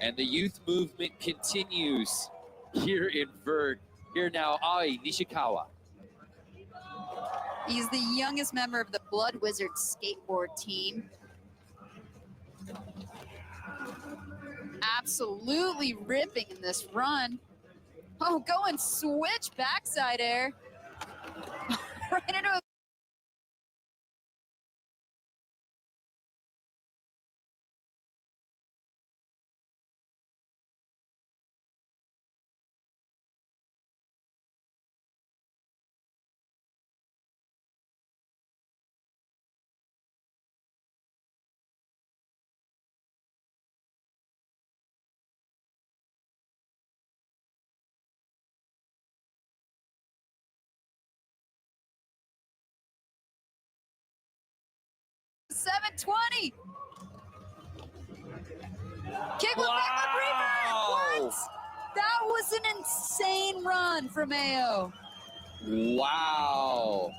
And the youth movement continues here in Vert. Here now, Ai Nishikawa. He's the youngest member of the Blood Wizards skateboard team. Absolutely ripping in this run. Oh, going switch backside air. Right into a .720. Kickflip backflip reverse. What? That was an insane run from Ao. Wow.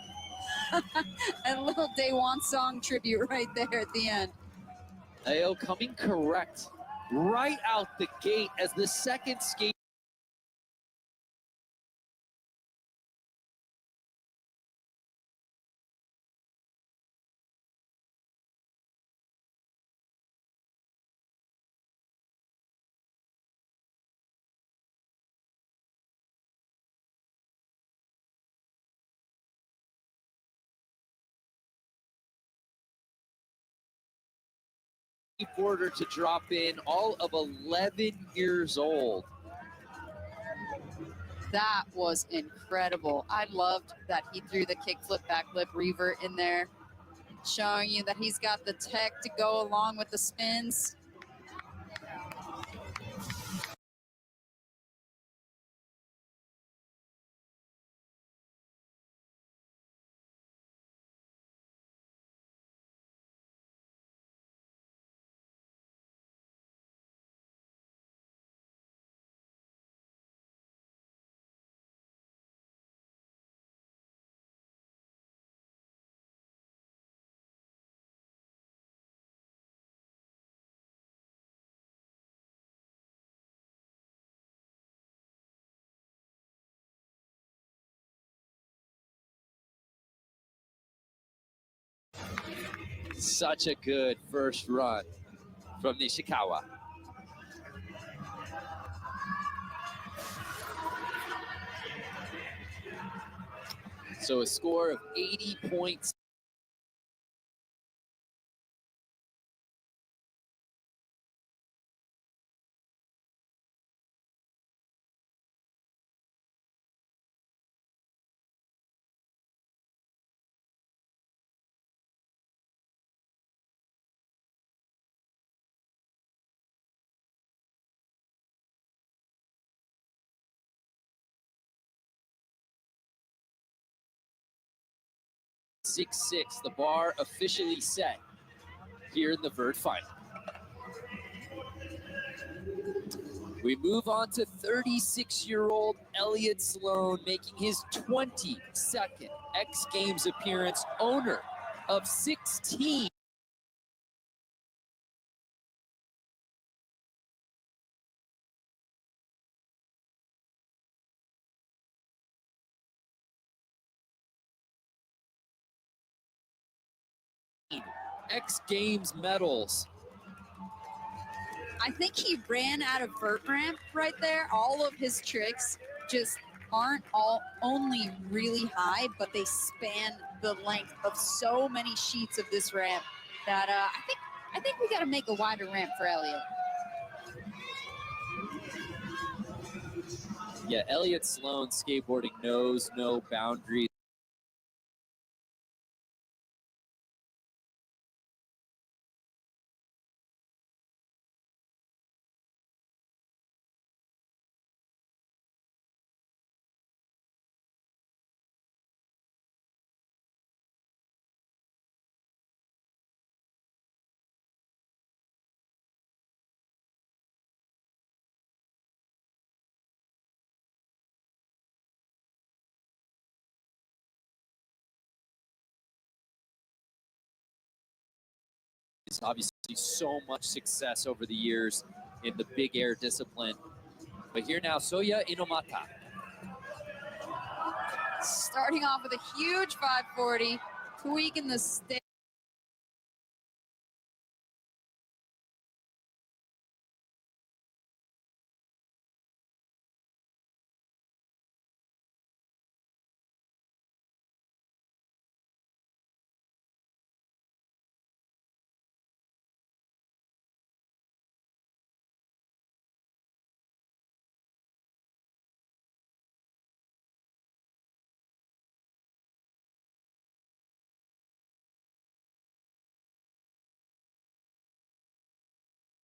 A little Daewon song tribute right there at the end. Ao coming correct right out the gate as the second skate. Border to drop in, all of 11 years old. That was incredible. I loved that he threw the kickflip, backflip, revert in there, showing you that he's got the tech to go along with the spins. Such a good first run from Nishikawa. So a score of 80 points. .66, the bar officially set here in the Vert final. We move on to 36-year-old Elliott Sloan, making his 22nd X Games appearance, owner of 16. X Games medals. I think he ran out of vert ramp right there. All of his tricks just aren't only really high, but they span the length of so many sheets of this ramp that I think we got to make a wider ramp for Elliott. Yeah, Elliott Sloan skateboarding knows no boundaries. Obviously so much success over the years in the big air discipline. But here now, Soya Inomata. Starting off with a huge 540, tweaking the stick.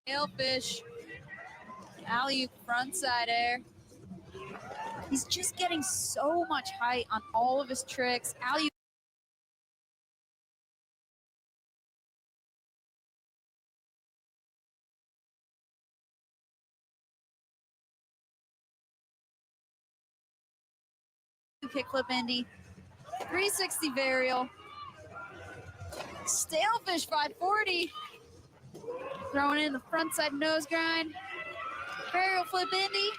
Sailfish, alley-oop frontside air. He's just getting so much height on all of his tricks. Alley-oop. Kickflip Indy, 360 varial, Stalefish 540, throwing in the frontside nose grind, varial flip Indy.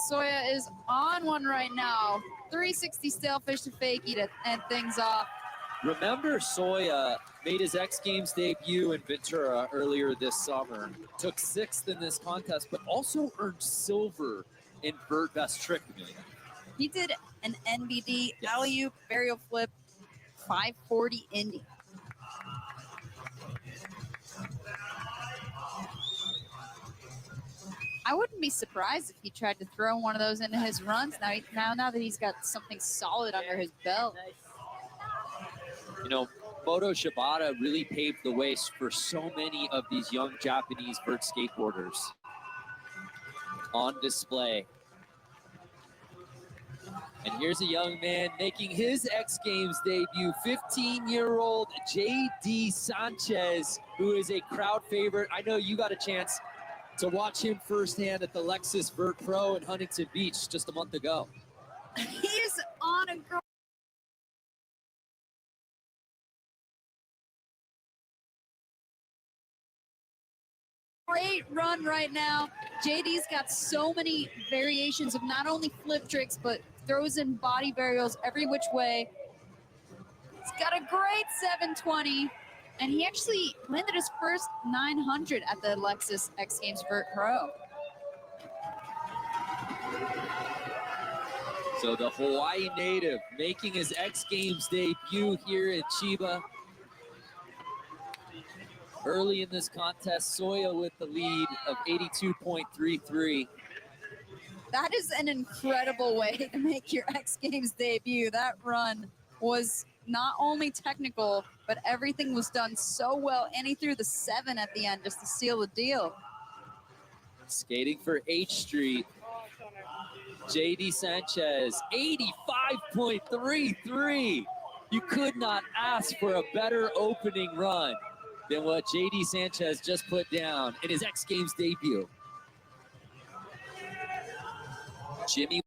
Soya is on one right now, 360 Stalefish to fakie to end things off. Remember, Soya made his X Games debut in Ventura earlier this summer, took 6th in this contest, but also earned silver in Vert Best Trick Meet. He did an NBD alley-oop varial flip 540 Indy. I wouldn't be surprised if he tried to throw one of those into his runs now that he's got something solid under his belt. You know, Moto Shibata really paved the way for so many of these young Japanese vert skateboarders on display. And here's a young man making his X Games debut, 15-year-old J.D. Sanchez, who is a crowd favorite. I know you got a chance to watch him firsthand at the Lexus Vert Pro in Huntington Beach just a month ago. He's on a great run right now. JD's got so many variations of not only flip tricks, but throws in body varials every which way. He's got a great 720, and he actually landed his first 900 at the Lexus X Games Vert Pro. So the Hawaii native making his X Games debut here in Chiba. Early in this contest, Soya with the lead of 82.33. That is an incredible way to make your X Games debut. That run was not only technical, but everything was done so well, and he threw the 7 at the end just to seal the deal. Skating for H Street, JD Sanchez, 85.33. You could not ask for a better opening run than what JD Sanchez just put down in his X Games debut. Jimmy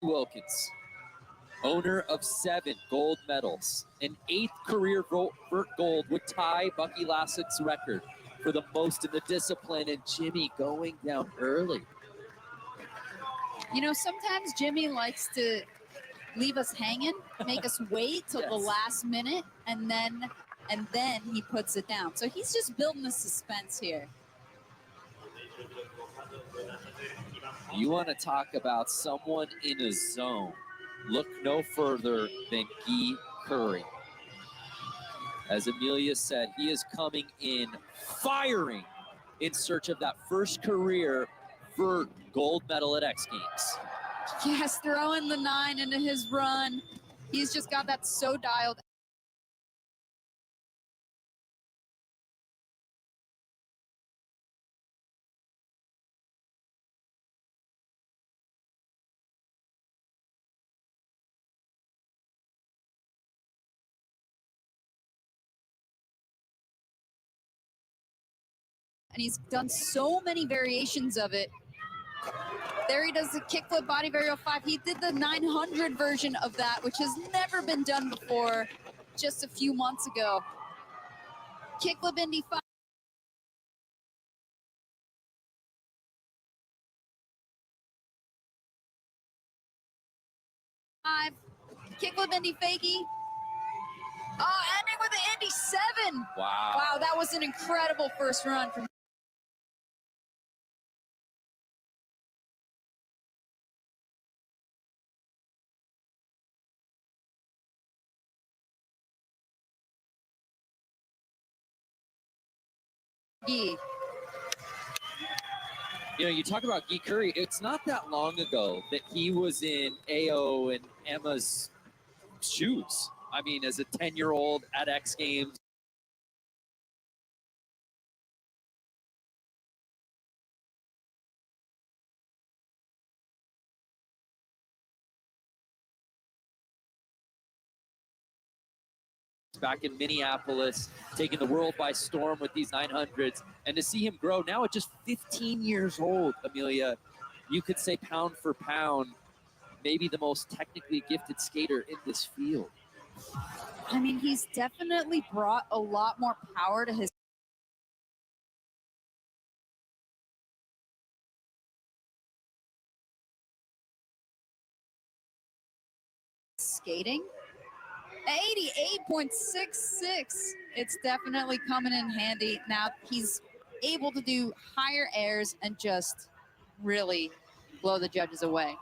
Wilkins, owner of 7 gold medals, an 8th career vert gold, would tie Bucky Lassett's record for the most in the discipline, and Jimmy going down early. You know, sometimes Jimmy likes to leave us hanging, make us wait till the last minute, and then he puts it down. So he's just building the suspense here. You want to talk about someone in a zone, look no further than Guy Curry. As Amelia said, he is coming in firing in search of that first career vert gold medal at X Games. Yes, throwing the 9 into his run. He's just got that so dialed. and he's done so many variations of it. There he does the kickflip body varial 5. He did the 900 version of that, which has never been done before, just a few months ago. Kickflip Indy 5. Kickflip Indy fakie. Oh, ending with the Indy 7. Wow. Wow, that was an incredible first run from Gee. You know, you talk about Guy Curry. It's not that long ago that he was in AO and Emma's shoes. I mean, as a 10-year-old at X Games. Back in Minneapolis, taking the world by storm with these 900s, and to see him grow now at just 15 years old, Amelia, you could say pound for pound, maybe the most technically gifted skater in this field. I mean, he's definitely brought a lot more power to his skating. 88.66. It's definitely coming in handy. Now he's able to do higher airs and just really blow the judges away.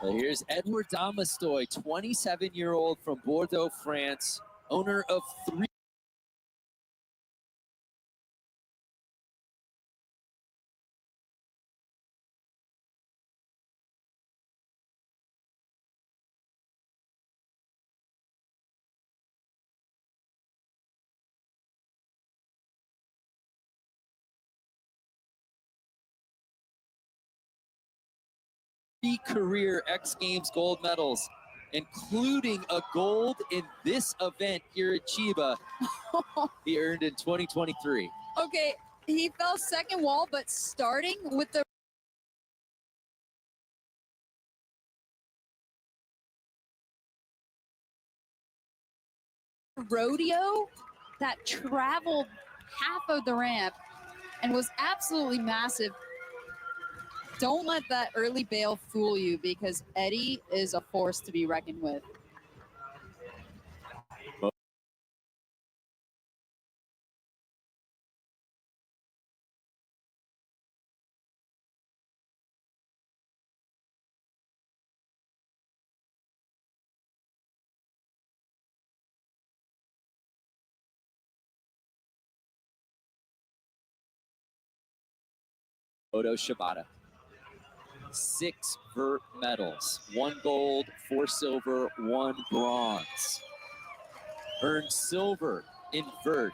Well, here's Edward Damastoy, 27-year-old from Bordeaux, France, owner of 3. Career X Games gold medals, including a gold in this event here at Chiba. He earned in 2023. Okay, he fell second wall, but starting with the rodeo that traveled half of the ramp and was absolutely massive. Don't let that early bail fool you, because Eddie is a force to be reckoned with. Odo Shibata. 6 vert medals, 1 gold, 4 silver, 1 bronze. Earned silver in vert.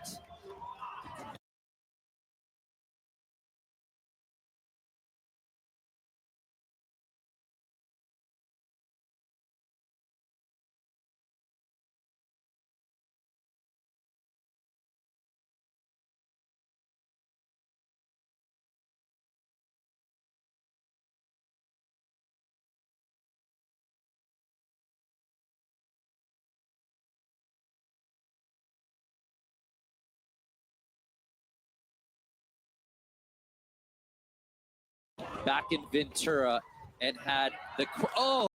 Back in Ventura and had the, oh!